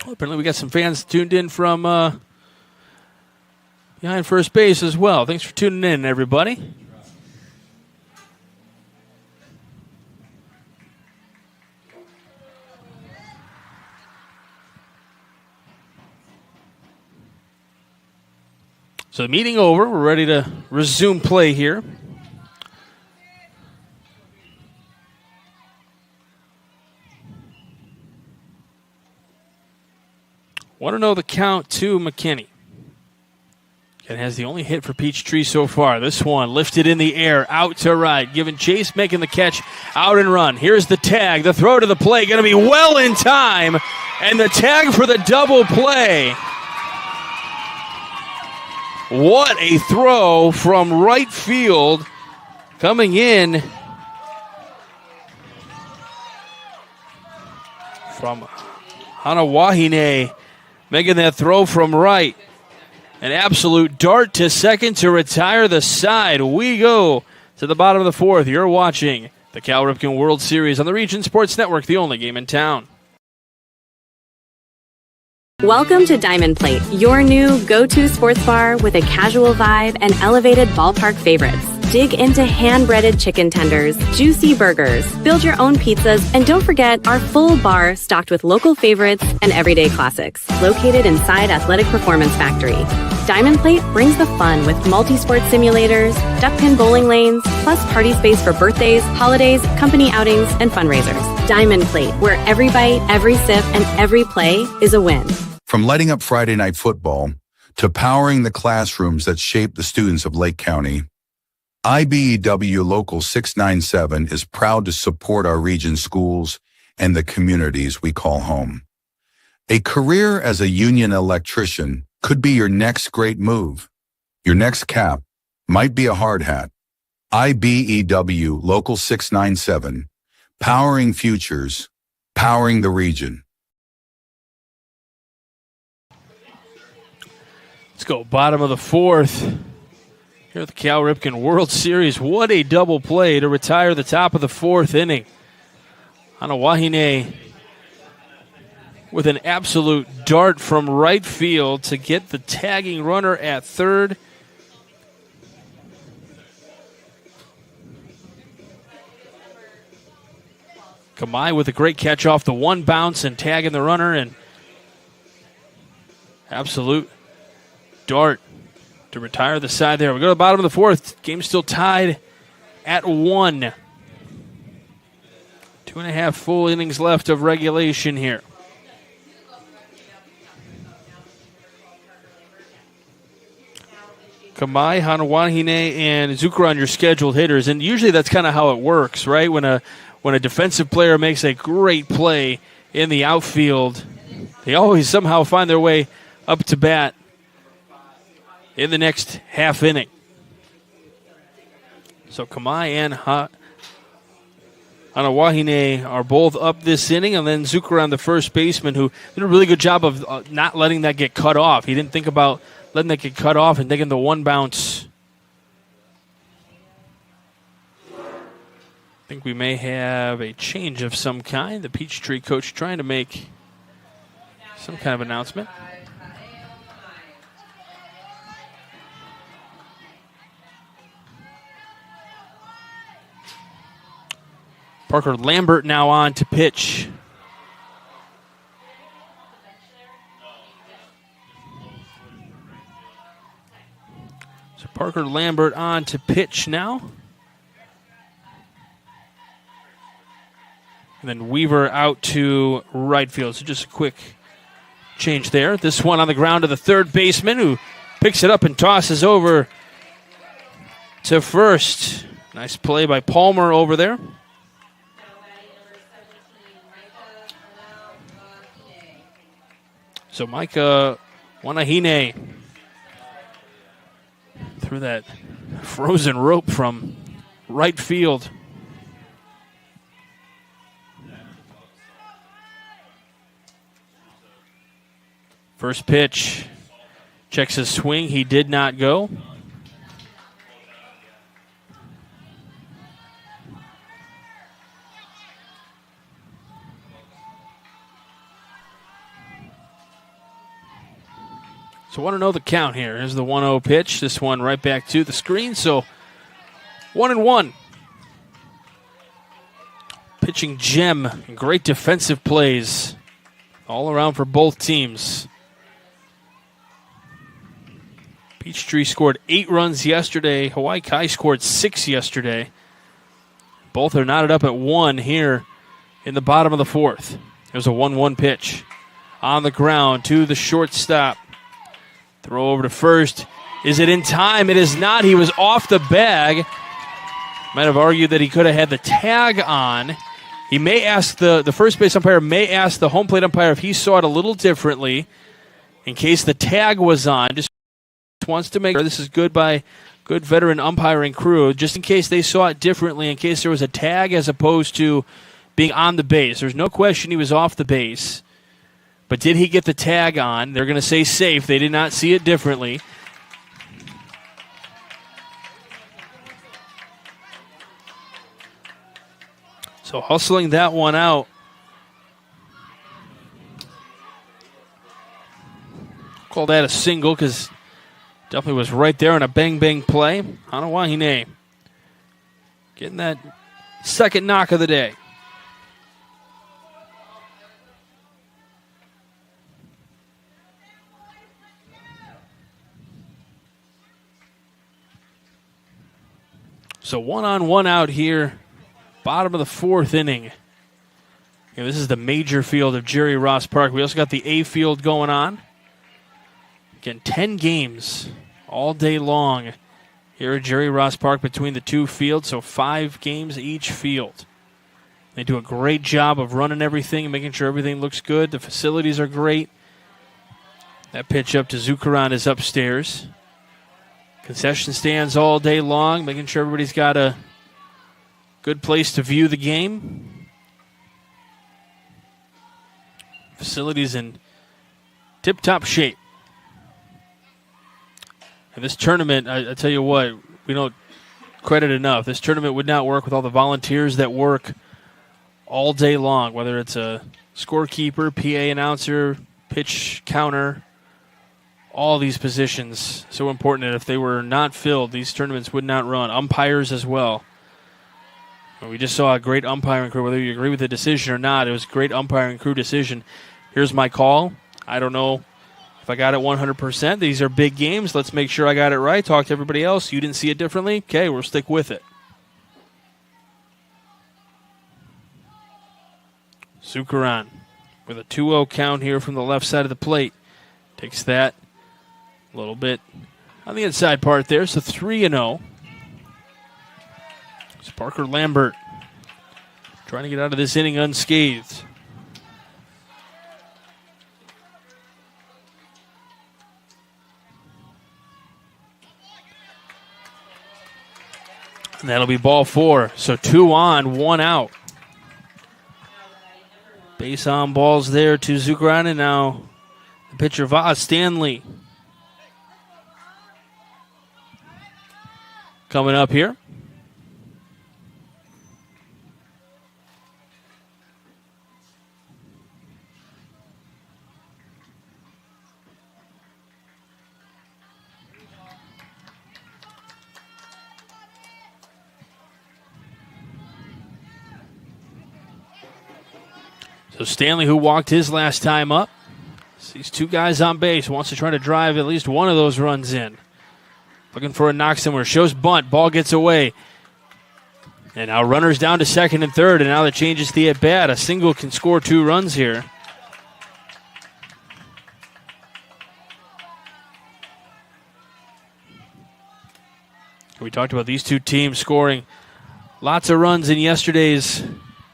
Well, apparently we got some fans tuned in from behind first base as well. Thanks for tuning in, everybody. So the meeting over. We're ready to resume play here. Want to know the count to McKinney. It has the only hit for Peachtree so far. This one lifted in the air, out to right. Giving chase, making the catch, out and run. Here's the tag. The throw to the plate going to be well in time. And the tag for the double play. What a throw from right field. Coming in from Hanawahine, making that throw from right. An absolute dart to second to retire the side. We go to the bottom of the 4th. You're watching the Cal Ripken World Series on the Region Sports Network, the only game in town. Welcome to Diamond Plate, your new go-to sports bar with a casual vibe and elevated ballpark favorites. Dig into hand-breaded chicken tenders, juicy burgers, build your own pizzas, and don't forget our full bar stocked with local favorites and everyday classics. Located inside Athletic Performance Factory. Diamond Plate brings the fun with multi-sport simulators, duck-pin bowling lanes, plus party space for birthdays, holidays, company outings, and fundraisers. Diamond Plate, where every bite, every sip, and every play is a win. From lighting up Friday night football to powering the classrooms that shape the students of Lake County, IBEW Local 697 is proud to support our region's schools and the communities we call home. A career as a union electrician could be your next great move. Your next cap might be a hard hat. IBEW Local 697, powering futures, powering the region. Let's go bottom of the fourth. Here at the Cal Ripken World Series. What a double play to retire the top of the fourth inning. Hanawahine with an absolute dart from right field to get the tagging runner at third. Kamai with a great catch off the one bounce and tagging the runner, and absolute dart to retire the side there. We go to the bottom of the fourth. Game still tied at 1. 2.5 full innings left of regulation here. Kamai, Hanawahine, and Zukura on your scheduled hitters, and usually that's kind of how it works, right? When a defensive player makes a great play in the outfield, they always somehow find their way up to bat in the next half inning. So Kamai and Hanawahine are both up this inning, and then Zukura on the first baseman, who did a really good job of not letting that get cut off. He didn't think about letting that get cut off and taking the one bounce. I think we may have a change of some kind. The Peachtree coach trying to make some kind of announcement. Parker Lambert now on to pitch. So Parker Lambert on to pitch now. And then Weaver out to right field. So just a quick change there. This one on the ground to the third baseman, who picks it up and tosses over to first. Nice play by Palmer over there. So Micah Wanahine through that frozen rope from right field. First pitch, checks his swing. He did not go. So I want to know the count here. Here's the 1-0 pitch. This one right back to the screen. So 1-1. Pitching gem. Great defensive plays all around for both teams. Peachtree scored 8 runs yesterday. Hawaii Kai scored 6 yesterday. Both are knotted up at 1 here in the bottom of the fourth. There's a 1-1 pitch. On the ground to the shortstop. Throw over to first. Is it in time? It is not. He was off the bag. Might have argued that he could have had the tag on. He may ask the first base umpire may ask the home plate umpire if he saw it a little differently in case the tag was on. Just wants to make sure this is good by good veteran umpiring crew, just in case they saw it differently, in case there was a tag as opposed to being on the base. There's no question he was off the base. But did he get the tag on? They're going to say safe. They did not see it differently. So hustling that one out. Call that a single because definitely was right there on a bang-bang play. Hanawahine getting that second knock of the day. So 1-on-1 out here, bottom of the fourth inning. This is the major field of Jerry Ross Park. We also got the A field going on. Again, 10 games all day long here at Jerry Ross Park between the two fields, so 5 games each field. They do a great job of running everything and making sure everything looks good. The facilities are great. That pitch up to Zuccarron is upstairs. Concession stands all day long, making sure everybody's got a good place to view the game. Facilities in tip-top shape. And this tournament, I tell you what, we don't credit enough. This tournament would not work with all the volunteers that work all day long, whether it's a scorekeeper, PA announcer, pitch counter, all these positions so important that if they were not filled, these tournaments would not run. Umpires as well. We just saw a great umpiring crew. Whether you agree with the decision or not, it was a great umpiring crew decision. Here's my call. I don't know if I got it 100%. These are big games. Let's make sure I got it right. Talk to everybody else. You didn't see it differently? Okay, we'll stick with it. Zuccarron with a 2-0 count here from the left side of the plate. Takes that a little bit on the inside part there. So 3-0. It's Parker Lambert trying to get out of this inning unscathed. And that'll be ball 4. So 2 on, 1 out. Base on balls there to Zuccarron, and now the pitcher Vaz Stanley coming up here. So Stanley, who walked his last time up, sees 2 guys on base, wants to try to drive at least one of those runs in. Looking for a knock somewhere. Shows bunt. Ball gets away. And now runners down to second and third, and now that changes the at-bat. A single can score 2 runs here. We talked about these 2 teams scoring lots of runs in yesterday's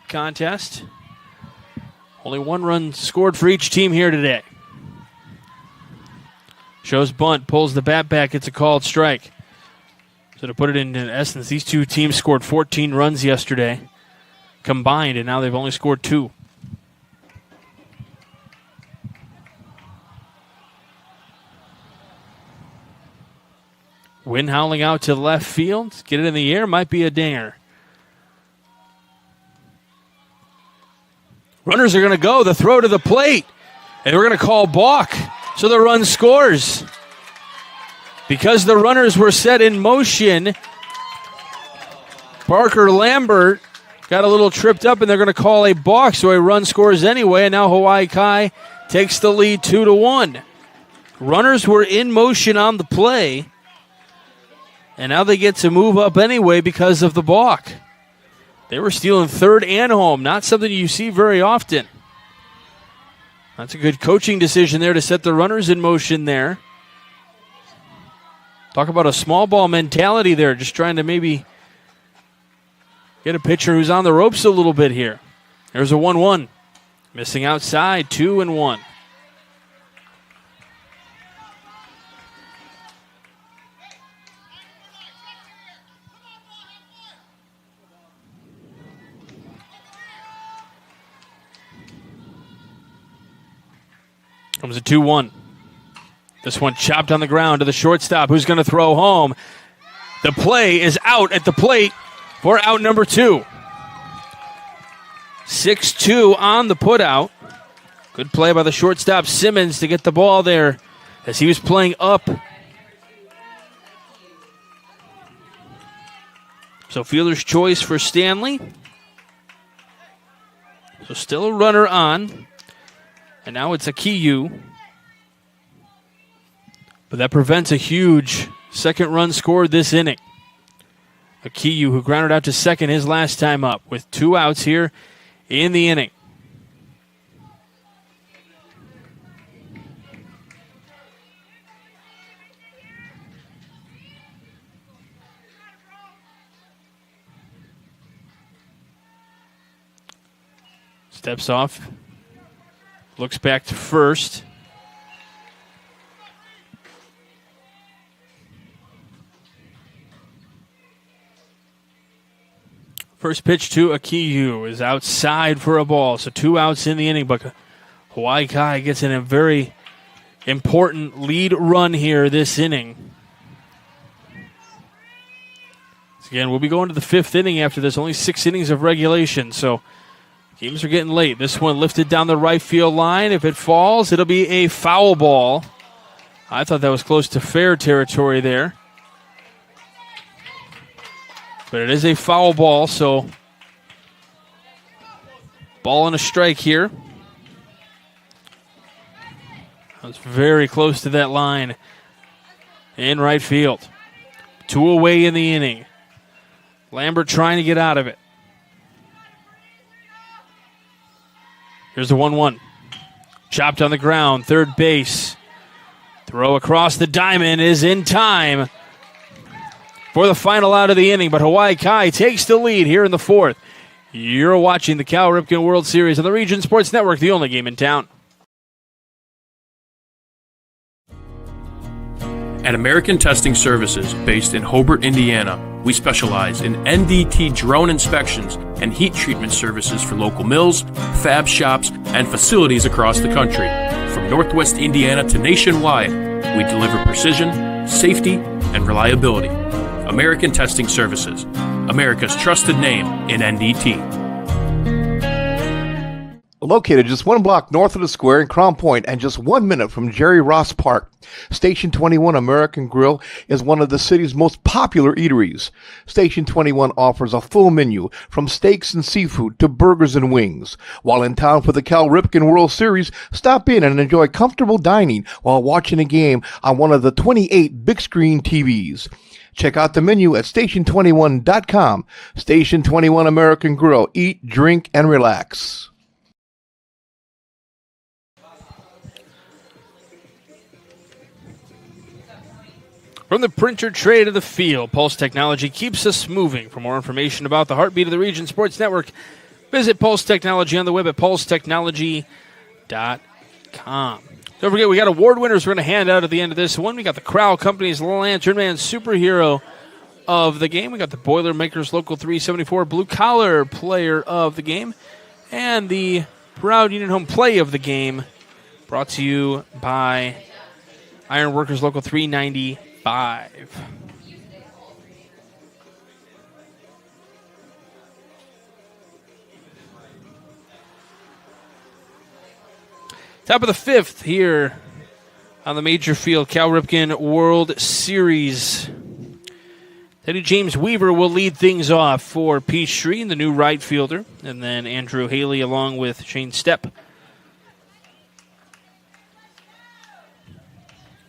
contest. Only 1 run scored for each team here today. Shows bunt, pulls the bat back, it's a called strike. So to put it in essence, these 2 teams scored 14 runs yesterday combined, and now they've only scored 2. Wind howling out to left field. Get it in the air, might be a dinger. Runners are going to go. The throw to the plate. And we're going to call balk. So the run scores. Because the runners were set in motion, Parker Lambert got a little tripped up, and they're going to call a balk. So a run scores anyway. And now Hawaii Kai takes the lead 2-1. Runners were in motion on the play. And now they get to move up anyway because of the balk. They were stealing third and home, not something you see very often. That's a good coaching decision there to set the runners in motion there. Talk about a small ball mentality there, just trying to maybe get a pitcher who's on the ropes a little bit here. There's a 1-1. Missing outside, 2-1. Comes a 2-1. This one chopped on the ground to the shortstop, who's going to throw home. The play is out at the plate for out number 2. 6-2 on the putout. Good play by the shortstop Simmons to get the ball there as he was playing up. So fielder's choice for Stanley. So still a runner on. And now it's Akiyu. But that prevents a huge second run scored this inning. Akiyu, who grounded out to second his last time up, with 2 outs here in the inning. Steps off. Looks back to first. First pitch to Akiyu is outside for a ball. So 2 outs in the inning, but Hawaii Kai gets in a very important lead run here this inning. So again, we'll be going to the 5th inning after this. Only 6 innings of regulation, so games are getting late. This one lifted down the right field line. If it falls, it'll be a foul ball. I thought that was close to fair territory there. But it is a foul ball, so ball and a strike here. That was very close to that line in right field. 2 away in the inning. Lambert trying to get out of it. Here's the 1-1. Chopped on the ground, third base. Throw across the diamond is in time for the final out of the inning, but Hawaii Kai takes the lead here in the 4th. You're watching the Cal Ripken World Series on the Region Sports Network, the only game in town. At American Testing Services, based in Hobart, Indiana, we specialize in NDT drone inspections and heat treatment services for local mills, fab shops, and facilities across the country. From Northwest Indiana to nationwide, we deliver precision, safety, and reliability. American Testing Services, America's trusted name in NDT. Located just 1 block north of the square in Crown Point and just 1 minute from Jerry Ross Park, Station 21 American Grill is one of the city's most popular eateries. Station 21 offers a full menu from steaks and seafood to burgers and wings. While in town for the Cal Ripken World Series, stop in and enjoy comfortable dining while watching a game on one of the 28 big screen TVs. Check out the menu at station21.com. Station 21 American Grill. Eat, drink, and relax. From the printer tray to the field, Pulse Technology keeps us moving. For more information about the heartbeat of the Region Sports Network, visit Pulse Technology on the web at pulsetechnology.com. Don't forget, we got award winners we're going to hand out at the end of this one. We got the Crowell Company's Lantern Man Superhero of the game. We got the Boilermakers Local 374 Blue Collar Player of the game. And the Proud Union Home Play of the game, brought to you by Ironworkers Local 395. Top of the 5th here on the Major Field Cal Ripken World Series. Teddy James Weaver will lead things off for Peachtree, the new right fielder, and then Andrew Haley along with Shane Stepp.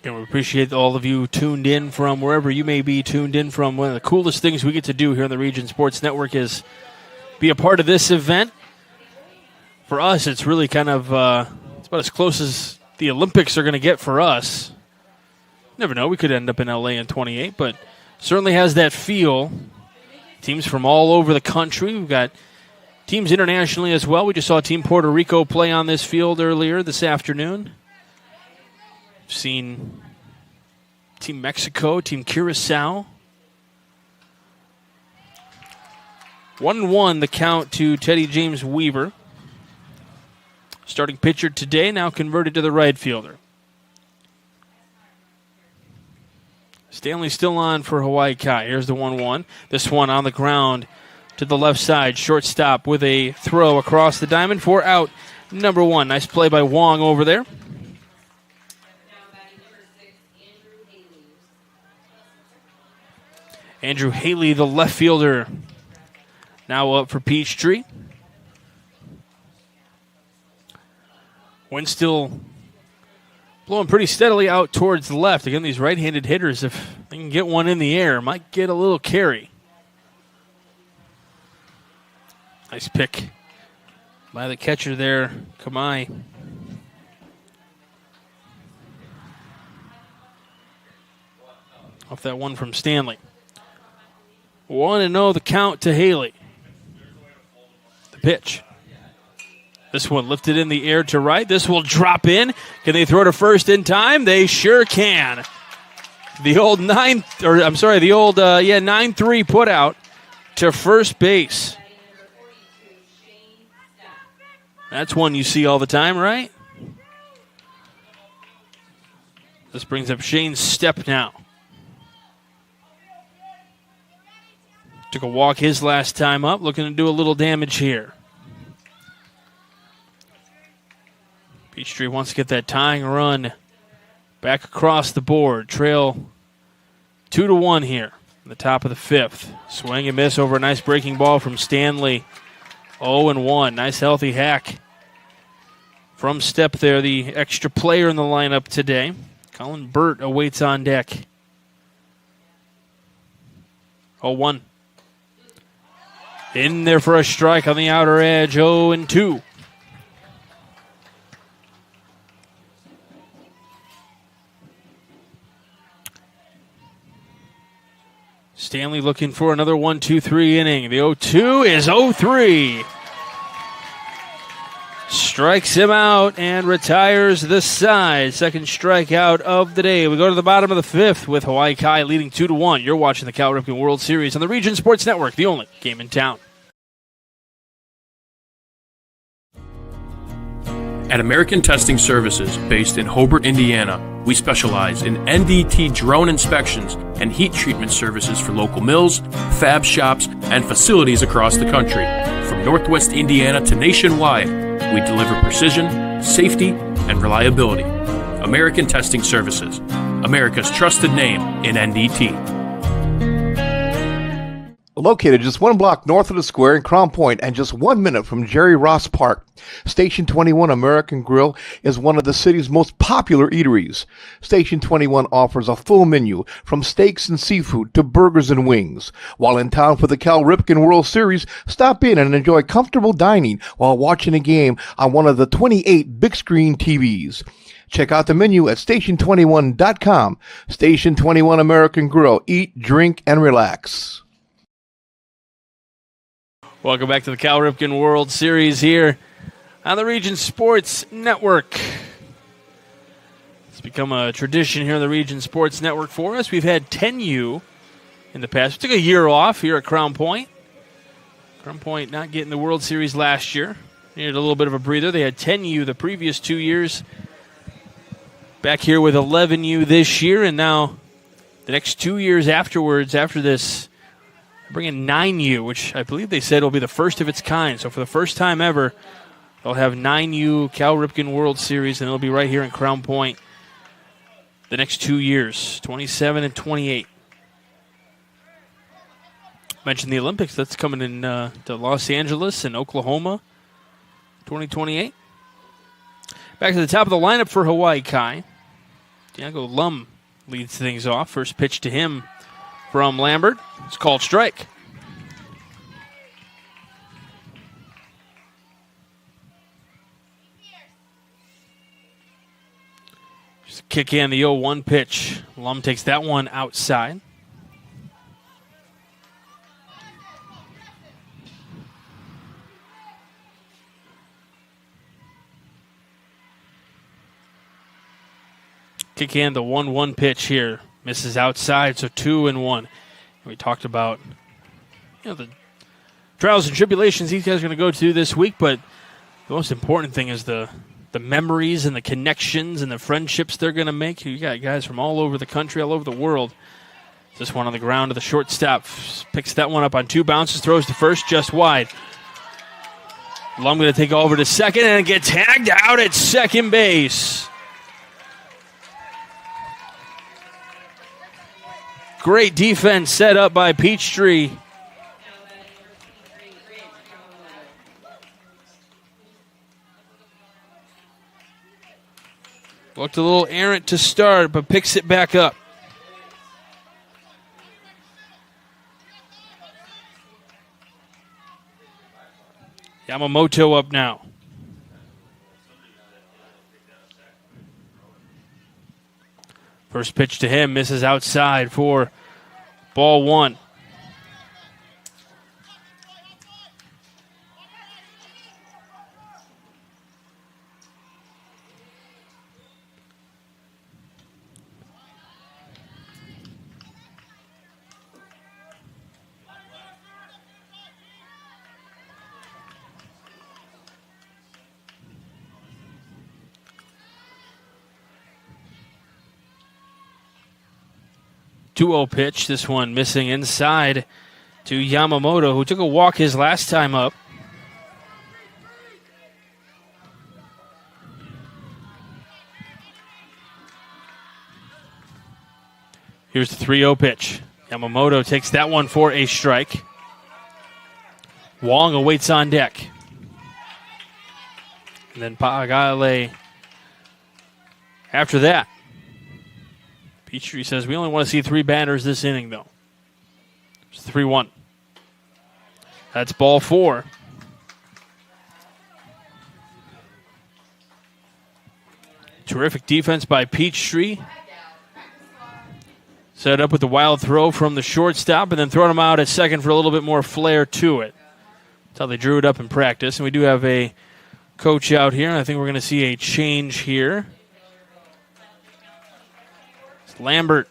And we appreciate all of you tuned in from wherever you may be tuned in from. One of the coolest things we get to do here on the Region Sports Network is be a part of this event. For us, it's really kind of it's about as close as the Olympics are going to get for us. Never know. We could end up in L.A. in 28, but certainly has that feel. Teams from all over the country. We've got teams internationally as well. We just saw Team Puerto Rico play on this field earlier this afternoon. We've seen Team Mexico, Team Curacao. 1-1 the count to Teddy James Weaver. Starting pitcher today, now converted to the right fielder. Stanley still on for Hawaii Kai. Here's the 1-1. This one on the ground to the left side. Shortstop with a throw across the diamond for out number 1. Nice play by Wong over there. Andrew Haley, the left fielder, now up for Peachtree. Wind still blowing pretty steadily out towards the left. Again, these right-handed hitters, if they can get one in the air, might get a little carry. Nice pick by the catcher there, Kamai. Off that one from Stanley. 1-0 the count to Haley. The pitch. This one lifted in the air to right. This will drop in. Can they throw to first in time? They sure can. The old 9-3 put out to first base. That's one you see all the time, right? This brings up Shane Stepp now. Took a walk his last time up, looking to do a little damage here. Peachtree wants to get that tying run back across the board. Trail 2-1 here in the top of the fifth. Swing and miss over a nice breaking ball from Stanley. 0-1. Nice healthy hack from Stepp there, the extra player in the lineup today. Colin Burt awaits on deck. 0-1. In there for a strike on the outer edge. 0-2. Stanley looking for another 1-2-3 inning. The 0-2 is 0-3. Strikes him out and retires the side. Second strikeout of the day. We go to the bottom of the fifth with Hawaii Kai leading 2-1. You're watching the Cal Ripken World Series on the Region Sports Network, the only game in town. At American Testing Services, based in Hobart, Indiana, we specialize in NDT drone inspections and heat treatment services for local mills, fab shops, and facilities across the country. From Northwest Indiana to nationwide, we deliver precision, safety, and reliability. American Testing Services, America's trusted name in NDT. Located just one block north of the square in Crown Point and just 1 minute from Jerry Ross Park, Station 21 American Grill is one of the city's most popular eateries. Station 21 offers a full menu from steaks and seafood to burgers and wings. While in town for the Cal Ripken World Series, stop in and enjoy comfortable dining while watching a game on one of the 28 big screen TVs. Check out the menu at station21.com. Station 21 American Grill. Eat, drink, and relax. Welcome back to the Cal Ripken World Series here on the Region Sports Network. It's become a tradition here on the Region Sports Network for us. We've had 10U in the past. We took a year off here at Crown Point. Crown Point not getting the World Series last year. Needed a little bit of a breather. They had 10U the previous 2 years. Back here with 11U this year, and now the next 2 years afterwards, after this, bring in 9U, which I believe they said will be the first of its kind. So for the first time ever, they'll have 9U Cal Ripken World Series, and it'll be right here in Crown Point the next 2 years, 27 and 28. Mentioned the Olympics. That's coming in to Los Angeles and Oklahoma, 2028. Back to the top of the lineup for Hawaii Kai. Diego Lum leads things off. First pitch to him from Lambert. It's called strike. Just kick in the 0-1 pitch. Lum takes that one outside. Kick in the 1-1 pitch here. Misses outside, so 2-1. We talked about the trials and tribulations these guys are going to go to this week, but the most important thing is the memories and the connections and the friendships they're going to make. You got guys from all over the country, all over the world. This one on the ground to the shortstop. Picks that one up on 2 bounces, throws to first, just wide. Lum going to take over to second and get tagged out at second base. Great defense set up by Peachtree. Looked a little errant to start, but picks it back up. Yamamoto up now. First pitch to him, misses outside for ball 1. 2-0 pitch. This one missing inside to Yamamoto, who took a walk his last time up. Here's the 3-0 pitch. Yamamoto takes that one for a strike. Wong awaits on deck. And then Pagale after that. Peachtree says, we only want to see 3 batters this inning, though. It's 3-1. That's ball 4. Terrific defense by Peachtree. Set up with the wild throw from the shortstop and then throwing him out at second for a little bit more flair to it. That's how they drew it up in practice. And we do have a coach out here, and I think we're going to see a change here. It's Lambert.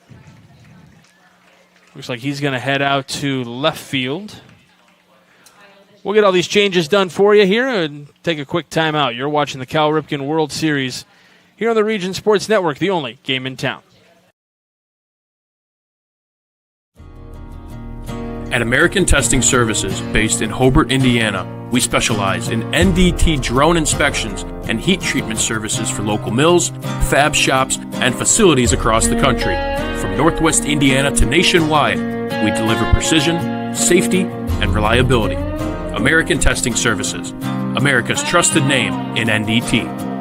Looks like he's going to head out to left field. We'll get all these changes done for you here and take a quick timeout. You're watching the Cal Ripken World Series here on the Region Sports Network, the only game in town. At American Testing Services, based in Hobart, Indiana, we specialize in NDT drone inspections and heat treatment services for local mills, fab shops, and facilities across the country. From Northwest Indiana to nationwide, we deliver precision, safety, and reliability. American Testing Services, America's trusted name in NDT.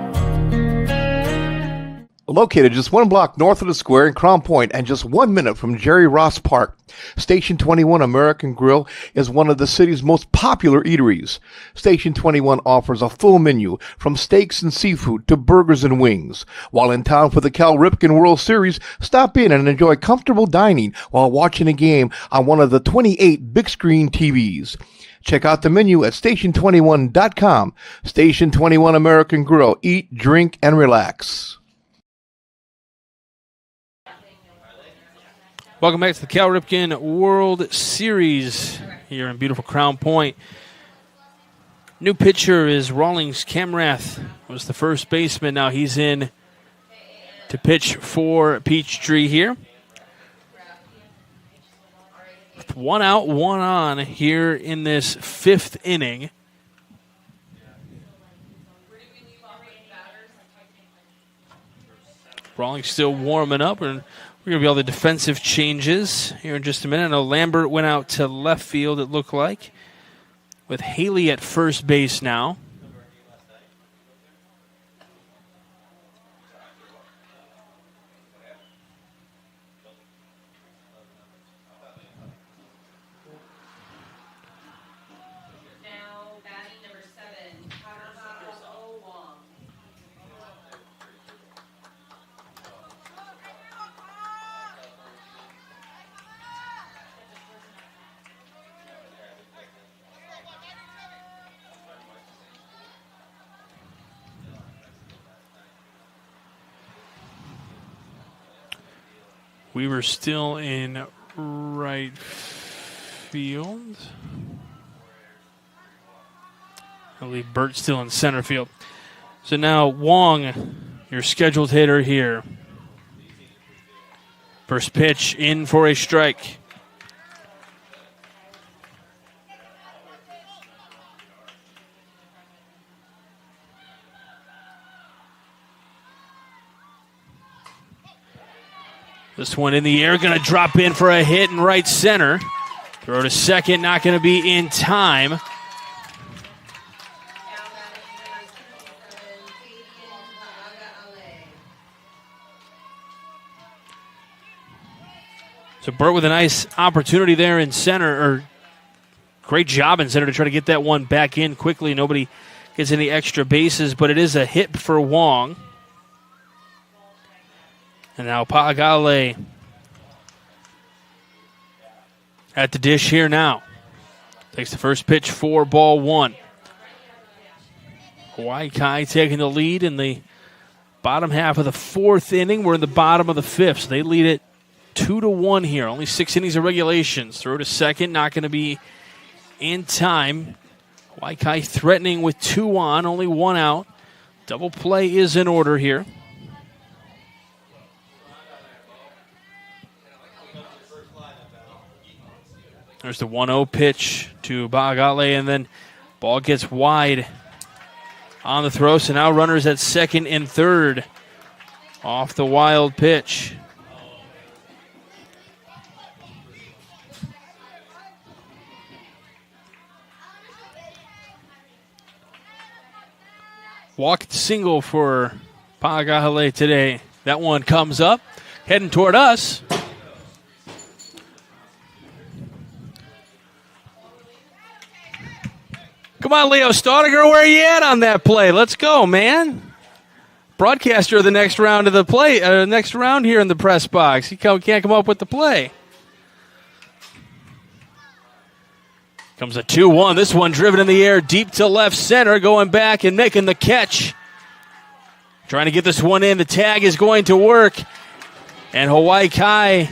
Located just 1 block north of the square in Crown Point and just 1 minute from Jerry Ross Park, Station 21 American Grill is one of the city's most popular eateries. Station 21 offers a full menu from steaks and seafood to burgers and wings. While in town for the Cal Ripken World Series, stop in and enjoy comfortable dining while watching a game on one of the 28 big screen TVs. Check out the menu at station21.com. Station 21 American Grill. Eat, drink, and relax. Welcome back to the Cal Ripken World Series here in beautiful Crown Point. New pitcher is Rawlings Camrath, was the first baseman. Now he's in to pitch for Peachtree here. With 1 out, 1 on here in this 5th inning. Rawlings still warming up, and we're going to be all the defensive changes here in just a minute. I know Lambert went out to left field, it looked like, with Haley at first base now. We were still in right field. I believe Bert's still in center field. So now Wong, your scheduled hitter here. First pitch in for a strike. This one in the air, going to drop in for a hit in right center. Throw to second, not going to be in time. So Burt with a nice opportunity there in center, or great job in center to try to get that one back in quickly. Nobody gets any extra bases, but it is a hit for Wong. And now Pagale at the dish here now. Takes the first pitch for ball 1. Hawaii Kai taking the lead in the bottom half of the 4th inning. We're in the bottom of the 5th, so they lead it 2-1 here. Only 6 innings of regulations. Throw to second, not going to be in time. Hawaii Kai threatening with 2 on, only 1 out. Double play is in order here. There's the 1-0 pitch to Bagale, and then ball gets wide on the throw. So now runners at second and third off the wild pitch. Walked single for Pagahale today. That one comes up, heading toward us. Come on, Leo Staudinger, where are you at on that play? Let's go, man. Broadcaster of the next round of the play, next round here in the press box. He can't come up with the play. Comes a 2-1. This one driven in the air deep to left center, going back and making the catch. Trying to get this one in. The tag is going to work. And Hawaii Kai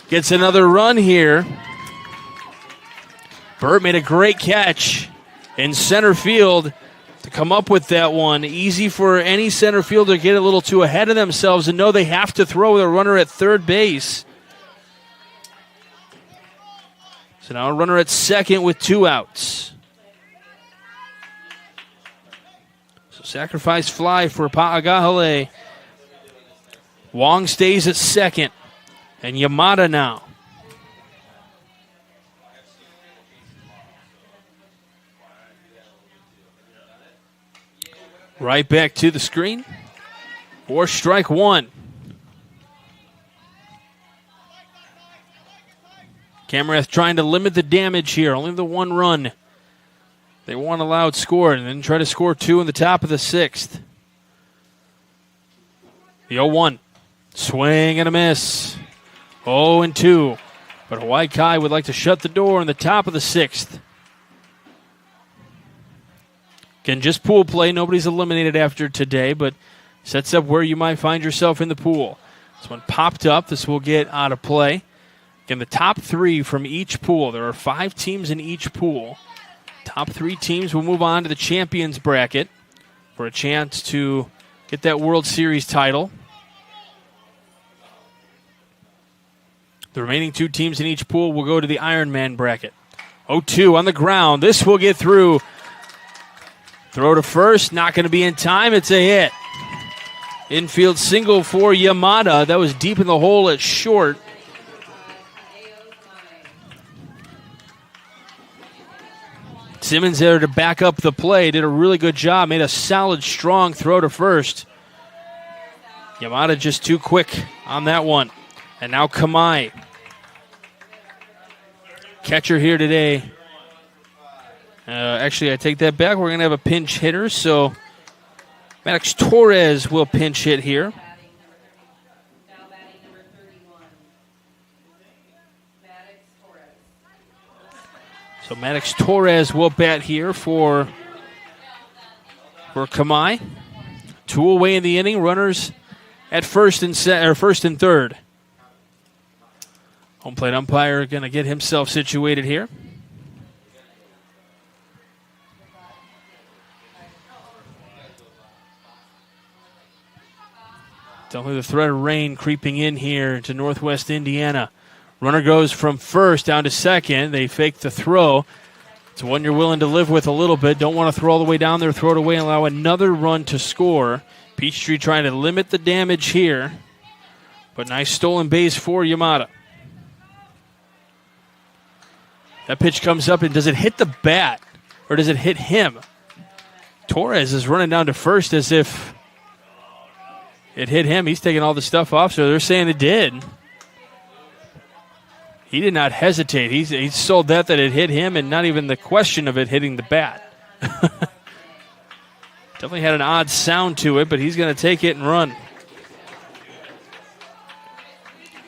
gets another run here. Burt made a great catch in center field to come up with that one. Easy for any center fielder to get a little too ahead of themselves and know they have to throw with a runner at third base. So now a runner at second with 2 outs. So sacrifice fly for Pa'agahale. Wong stays at second. And Yamada now. Right back to the screen. For strike one. Camarath trying to limit the damage here. Only the 1 run. They want allowed scored, and then try to score 2 in the top of the 6th. The 0-1. Swing and a miss. 0-2. But Hawaii Kai would like to shut the door in the top of the 6th. Again, just pool play. Nobody's eliminated after today, but sets up where you might find yourself in the pool. This one popped up. This will get out of play. Again, the top 3 from each pool. There are 5 teams in each pool. Top 3 teams will move on to the champions bracket for a chance to get that World Series title. The remaining 2 teams in each pool will go to the Ironman bracket. 0-2 on the ground. This will get through. Throw to first. Not going to be in time. It's a hit. Infield single for Yamada. That was deep in the hole at short. Simmons there to back up the play. Did a really good job. Made a solid, strong throw to first. Yamada just too quick on that one. And now Kamai. Catcher here today. Actually, I take that back. We're going to have a pinch hitter. So Maddox Torres will pinch hit here. So Maddox Torres will bat here for Kamai. 2 away in the inning. Runners at first and third. Home plate umpire going to get himself situated here. Definitely the threat of rain creeping in here to northwest Indiana. Runner goes from first down to second. They fake the throw. It's one you're willing to live with a little bit. Don't want to throw all the way down there, throw it away, and allow another run to score. Peachtree trying to limit the damage here. But nice stolen base for Yamada. That pitch comes up, and does it hit the bat, or does it hit him? Torres is running down to first as if it hit him. He's taking all the stuff off, so they're saying it did. He did not hesitate. He sold that it hit him, and not even the question of it hitting the bat. Definitely had an odd sound to it, but he's going to take it and run.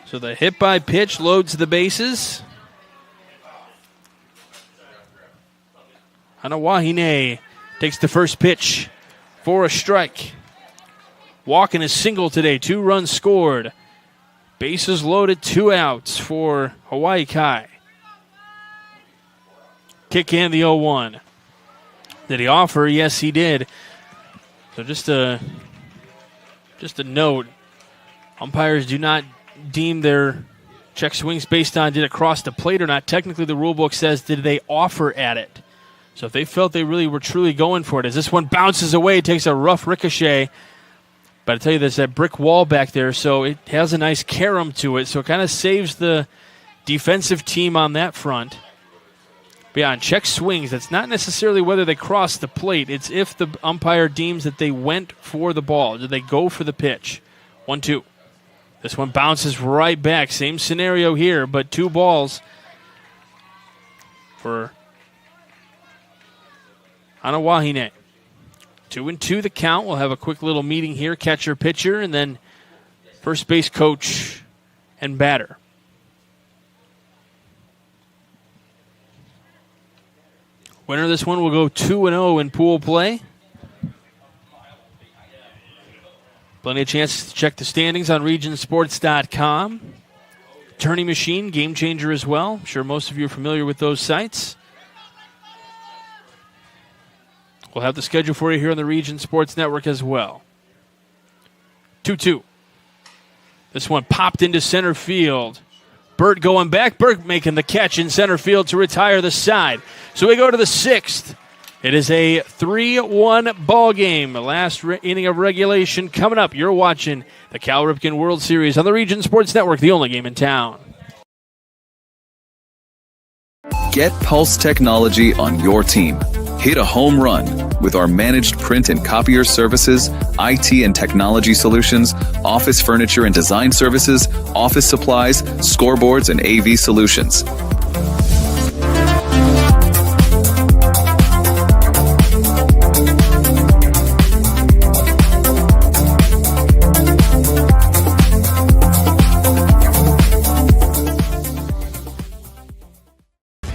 So the hit by pitch loads the bases. Hanawahine takes the first pitch for a strike. Walking is single today. 2 runs scored. Bases loaded, 2 outs for Hawaii Kai. Kick in the 0-1. Did he offer? Yes, he did. So just a note. Umpires do not deem their Check swings based on did it cross the plate or not. Technically, the rule book says did they offer at it. So if they felt they really were truly going for it, as this one bounces away, it takes a rough ricochet. But I tell you, there's that brick wall back there, so it has a nice carom to it. So it kind of saves the defensive team on that front. But yeah, on check swings, that's not necessarily whether they cross the plate. It's if the umpire deems that they went for the ball. Did they go for the pitch? 1-2. This one bounces right back. Same scenario here, but 2 balls for Anawahine. 2-2 the count. We'll have a quick little meeting here, catcher, pitcher, and then first base coach and batter. Winner of this one will go 2-0 in pool play. Plenty of chances to check the standings on regionsports.com. Tourney Machine, Game Changer as well. I'm sure most of you are familiar with those sites. We'll have the schedule for you here on the Region Sports Network as well. 2-2. This one popped into center field. Burt going back. Burt making the catch in center field to retire the side. So we go to the 6th. It is a 3-1 ball game. The last inning of regulation coming up. You're watching the Cal Ripken World Series on the Region Sports Network, the only game in town. Get Pulse technology on your team. Hit a home run with our managed print and copier services, IT and technology solutions, office furniture and design services, office supplies, scoreboards, and AV solutions.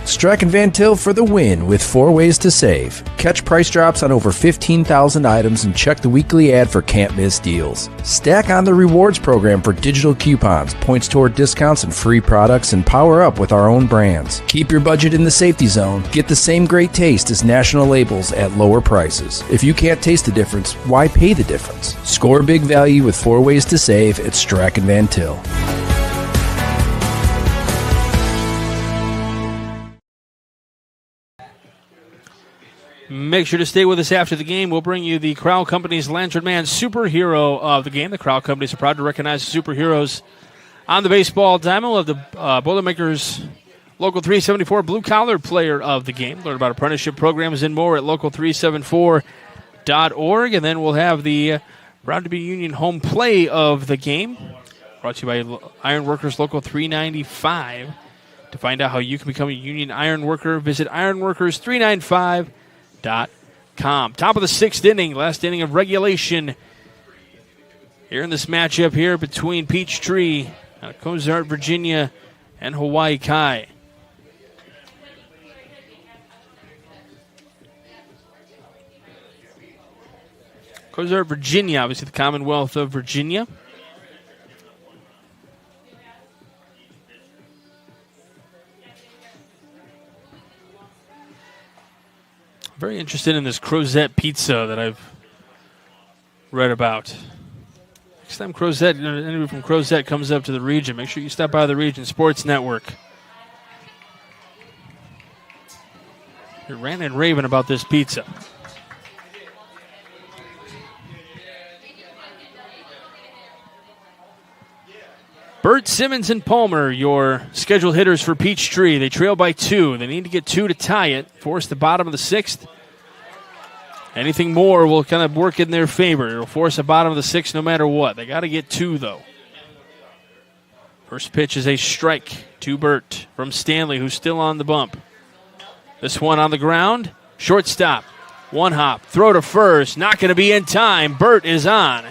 Strachan Van Til for the win with 4 ways to save. Catch price drops on over 15,000 items and check the weekly ad for can't miss deals. Stack on the rewards program for digital coupons, points toward discounts and free products, and power up with our own brands. Keep your budget in the safety zone. Get the same great taste as national labels at lower prices. If you can't taste the difference, why pay the difference? Score big value with 4 ways to save at Strachan Van Til. Make sure to stay with us after the game. We'll bring you the Crowell Company's Lantern Man superhero of the game. The Crowell Companies are proud to recognize superheroes on the baseball diamond. We'll have the Boilermakers Local 374 Blue Collar Player of the Game. Learn about apprenticeship programs and more at local374.org. And then we'll have the Proud to be Union Home Play of the game. Brought to you by Ironworkers Local 395. To find out how you can become a union iron worker, visit ironworkers395.com. Top of the 6th inning, last inning of regulation. Here in this matchup here between Peachtree, Cozart, Virginia, and Hawaii Kai. Cozart, Virginia, obviously the Commonwealth of Virginia. Very interested in this Crozet pizza that I've read about. Next time anybody from Crozet comes up to the region, make sure you stop by the Region Sports Network. You're ranting and raving about this pizza. Burt, Simmons, and Palmer, your scheduled hitters for Peachtree. They trail by 2. They need to get 2 to tie it, force the bottom of the 6th. Anything more will kind of work in their favor. It'll force the bottom of the 6th no matter what. They got to get 2, though. First pitch is a strike to Burt from Stanley, who's still on the bump. This one on the ground. Shortstop. 1 hop. Throw to first. Not going to be in time. Burt is on.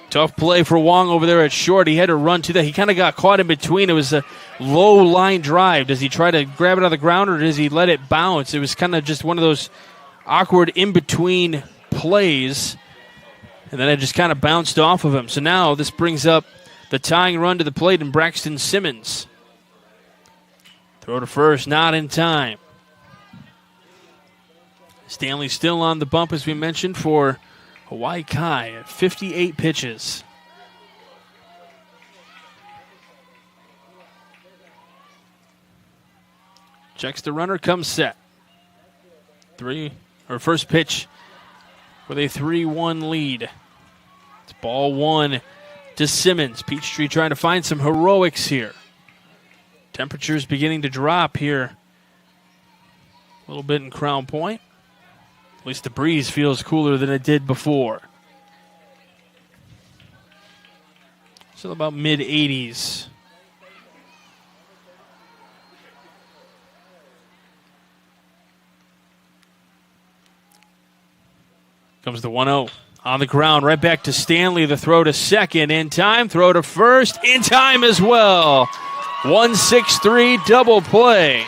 Tough play for Wong over there at short. He had to run to that. He kind of got caught in between. It was a low line drive. Does he try to grab it on the ground or does he let it bounce? It was kind of just one of those awkward in-between plays. And then it just kind of bounced off of him. So now this brings up the tying run to the plate in Braxton Simmons. Throw to first, not in time. Stanley still on the bump, as we mentioned, for Hawaii Kai at 58 pitches. Checks the runner, comes set. First pitch with a 3-1 lead. It's ball one to Simmons. Peachtree trying to find some heroics here. Temperatures beginning to drop here a little bit in Crown Point. At least the breeze feels cooler than it did before. Still about mid-80s. Comes the 1-0 on the ground, right back to Stanley. The throw to second in time, throw to first in time as well. 1-6-3 double play.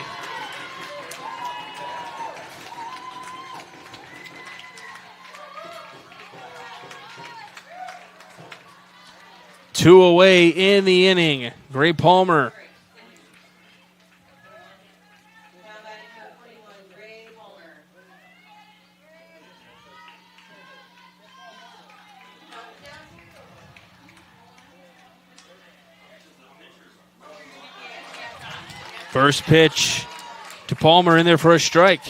Two away in the inning. Gray Palmer. First pitch to Palmer, in there for a strike.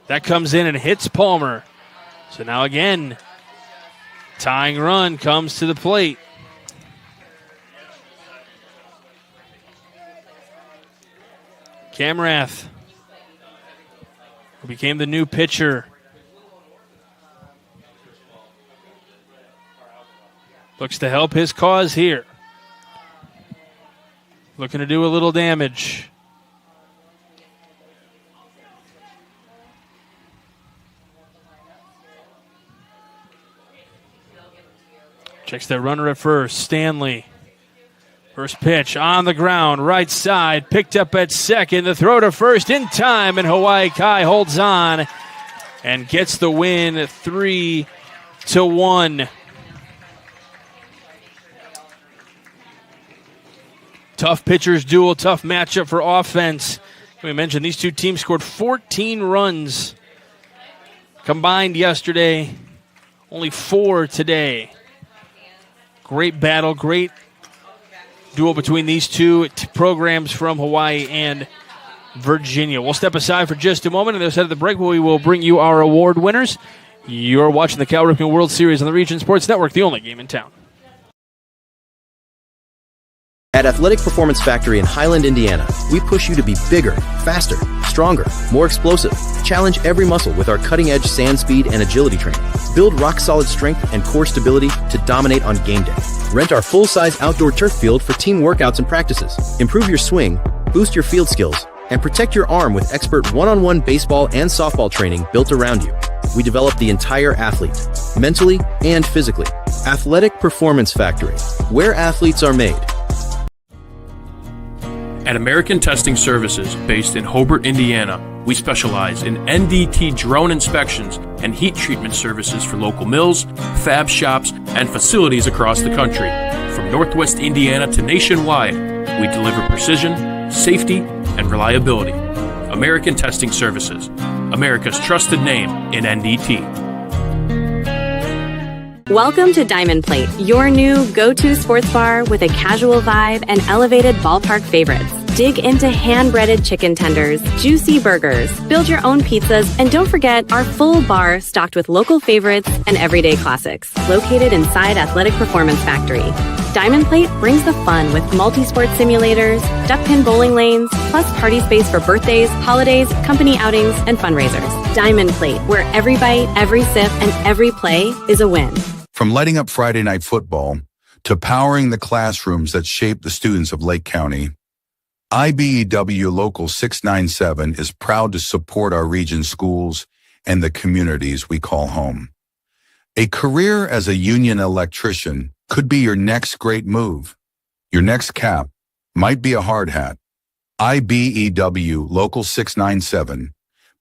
That comes in and hits Palmer. So now again, tying run comes to the plate. Camrath, who became the new pitcher, looks to help his cause here. Looking to do a little damage. Checks that runner at first. Stanley. First pitch on the ground, right side, picked up at second. The throw to first in time, and Hawaii Kai holds on and gets the win 3-1. Tough pitchers duel, tough matchup for offense. We mentioned these two teams scored 14 runs combined yesterday, only 4 today. Great battle, great duel between these two programs from Hawaii and Virginia. We'll step aside for just a moment. On the other side of the break, we will bring you our award winners. You're watching the Cal Ripken World Series on the Region Sports Network, the only game in town. At Athletic Performance Factory in Highland, Indiana, we push you to be bigger, faster, stronger, more explosive. Challenge every muscle with our cutting-edge sand speed and agility training. Build rock-solid strength and core stability to dominate on game day. Rent our full-size outdoor turf field for team workouts and practices. Improve your swing, boost your field skills, and protect your arm with expert one-on-one baseball and softball training built around you. We develop the entire athlete, mentally and physically. Athletic Performance Factory, where athletes are made. At American Testing Services, based in Hobart, Indiana, we specialize in NDT drone inspections and heat treatment services for local mills, fab shops, and facilities across the country. From Northwest Indiana to nationwide, we deliver precision, safety, and reliability. American Testing Services, America's trusted name in NDT. Welcome to Diamond Plate, your new go-to sports bar with a casual vibe and elevated ballpark favorites. Dig into hand-breaded chicken tenders, juicy burgers, build your own pizzas, and don't forget our full bar stocked with local favorites and everyday classics. Located inside Athletic Performance Factory. Diamond Plate brings the fun with multi-sport simulators, duck pin bowling lanes, plus party space for birthdays, holidays, company outings, and fundraisers. Diamond Plate, where every bite, every sip, and every play is a win. From lighting up Friday night football to powering the classrooms that shape the students of Lake County, IBEW Local 697 is proud to support our region's schools and the communities we call home. A career as a union electrician could be your next great move. Your next cap might be a hard hat. IBEW Local 697,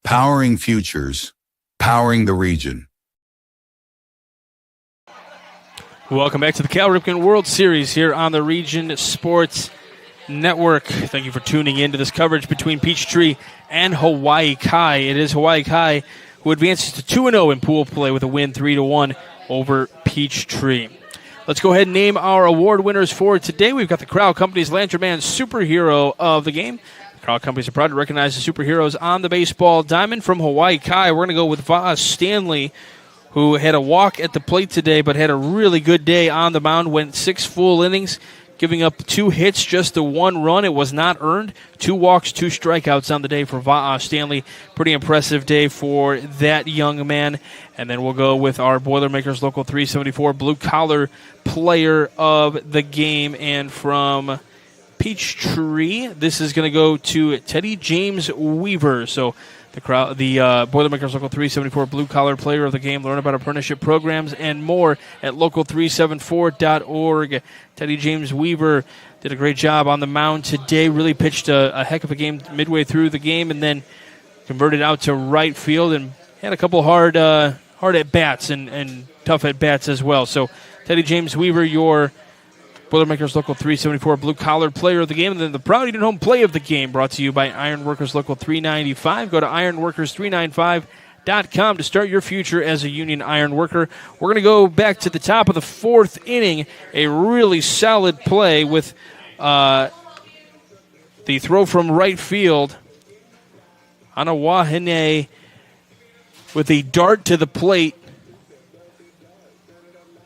powering futures, powering the region. Welcome back to the Cal Ripken World Series here on the Region Sports Network. Thank you for tuning in to this coverage between Peachtree and Hawaii Kai. It is Hawaii Kai who advances to 2-0 in pool play with a win 3-1 over Peachtree. Let's go ahead and name our award winners for today. We've got the Crowell Companies Lantern Man Superhero of the Game. The Crowell Companies are proud to recognize the superheroes on the baseball diamond. From Hawaii Kai, we're going to go with Va'a Stanley, who had a walk at the plate today but had a really good day on the mound, went 6 full innings, giving up 2 hits, just the 1 run. It was not earned. 2 walks, 2 strikeouts on the day for Va'a Stanley. Pretty impressive day for that young man. And then we'll go with our Boilermakers Local 374 blue-collar player of the game. And from Peachtree, this is going to go to Teddy James Weaver. So the Boilermakers Local 374 blue-collar player of the game. Learn about apprenticeship programs and more at local374.org. Teddy James Weaver did a great job on the mound today. Really pitched a heck of a game midway through the game and then converted out to right field and had a couple hard at-bats and tough at-bats as well. So Teddy James Weaver, your Boilermakers Local 374 blue-collar player of the game. And then the Proud Eaton Home play of the game brought to you by Ironworkers Local 395. Go to ironworkers395.com to start your future as a union iron worker. We're going to go back to the top of the 4th inning. A really solid play with the throw from right field. Anawahine with a dart to the plate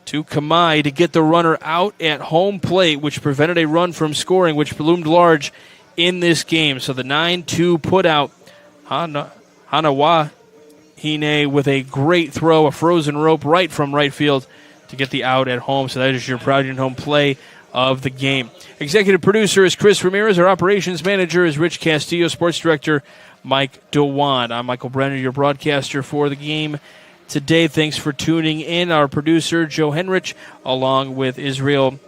to Kamai to get the runner out at home plate, which prevented a run from scoring, which loomed large in this game. So the 9-2 putout, Hanawahine with a great throw, a frozen rope right from right field to get the out at home. So that is your Proud Union Home play of the game. Executive producer is Chris Ramirez. Our operations manager is Rich Castillo. Sports director Mike DeWan. I'm Michael Brenner, your broadcaster for the game today. Thanks for tuning in. Our producer, Joe Henrich, along with Israel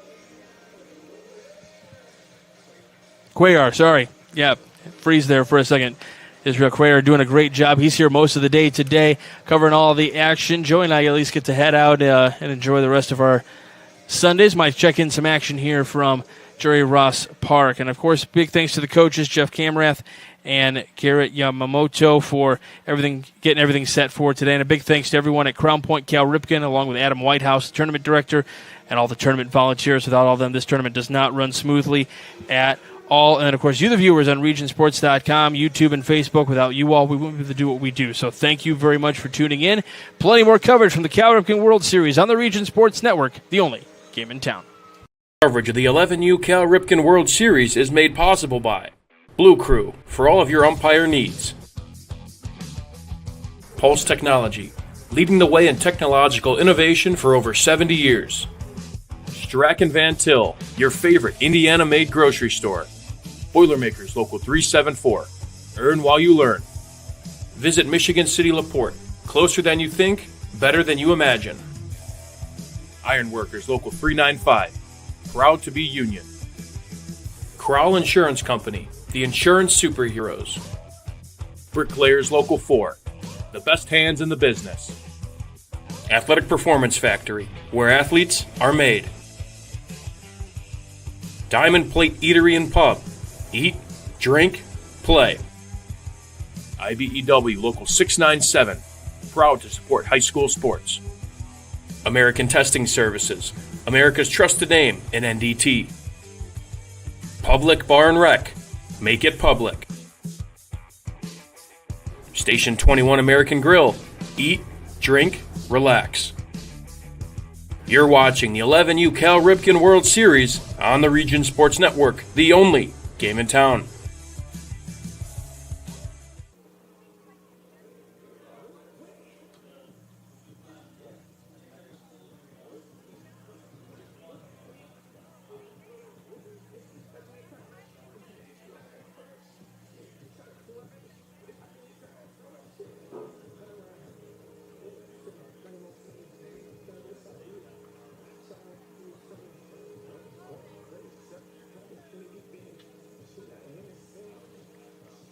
Cuellar. Sorry. Yeah, freeze there for a second. Israel Cuellar doing a great job. He's here most of the day today, covering all the action. Joe and I at least get to head out and enjoy the rest of our Sundays. Might check in some action here from Jerry Ross Park. And, of course, big thanks to the coaches, Jeff Kamrath and Garrett Yamamoto, for getting everything set for today. And a big thanks to everyone at Crown Point Cal Ripken, along with Adam Whitehouse, the tournament director, and all the tournament volunteers. Without all of them, this tournament does not run smoothly at all. And, of course, you, the viewers, on regionsports.com, YouTube, and Facebook. Without you all, we wouldn't be able to do what we do. So thank you very much for tuning in. Plenty more coverage from the Cal Ripken World Series on the Region Sports Network, the only game in town. Coverage of the 11U Cal Ripken World Series is made possible by Blue Crew, for all of your umpire needs. Pulse Technology, leading the way in technological innovation for over 70 years. Strack & Van Til, your favorite Indiana-made grocery store. Boilermakers Local 374. Earn while you learn. Visit Michigan City LaPorte. Closer than you think, better than you imagine. Ironworkers Local 395. Proud to be union. Crowell Insurance Company, the insurance superheroes. Bricklayers Local 4, the best hands in the business. Athletic Performance Factory, where athletes are made. Diamond Plate Eatery and Pub, eat, drink, play. IBEW Local 697, proud to support high school sports. American Testing Services, America's trusted name in NDT. Public Bar and Rec, make it public. Station 21 American Grill, eat, drink, relax. You're watching the 11U Cal Ripken World Series on the Region Sports Network, the only game in town.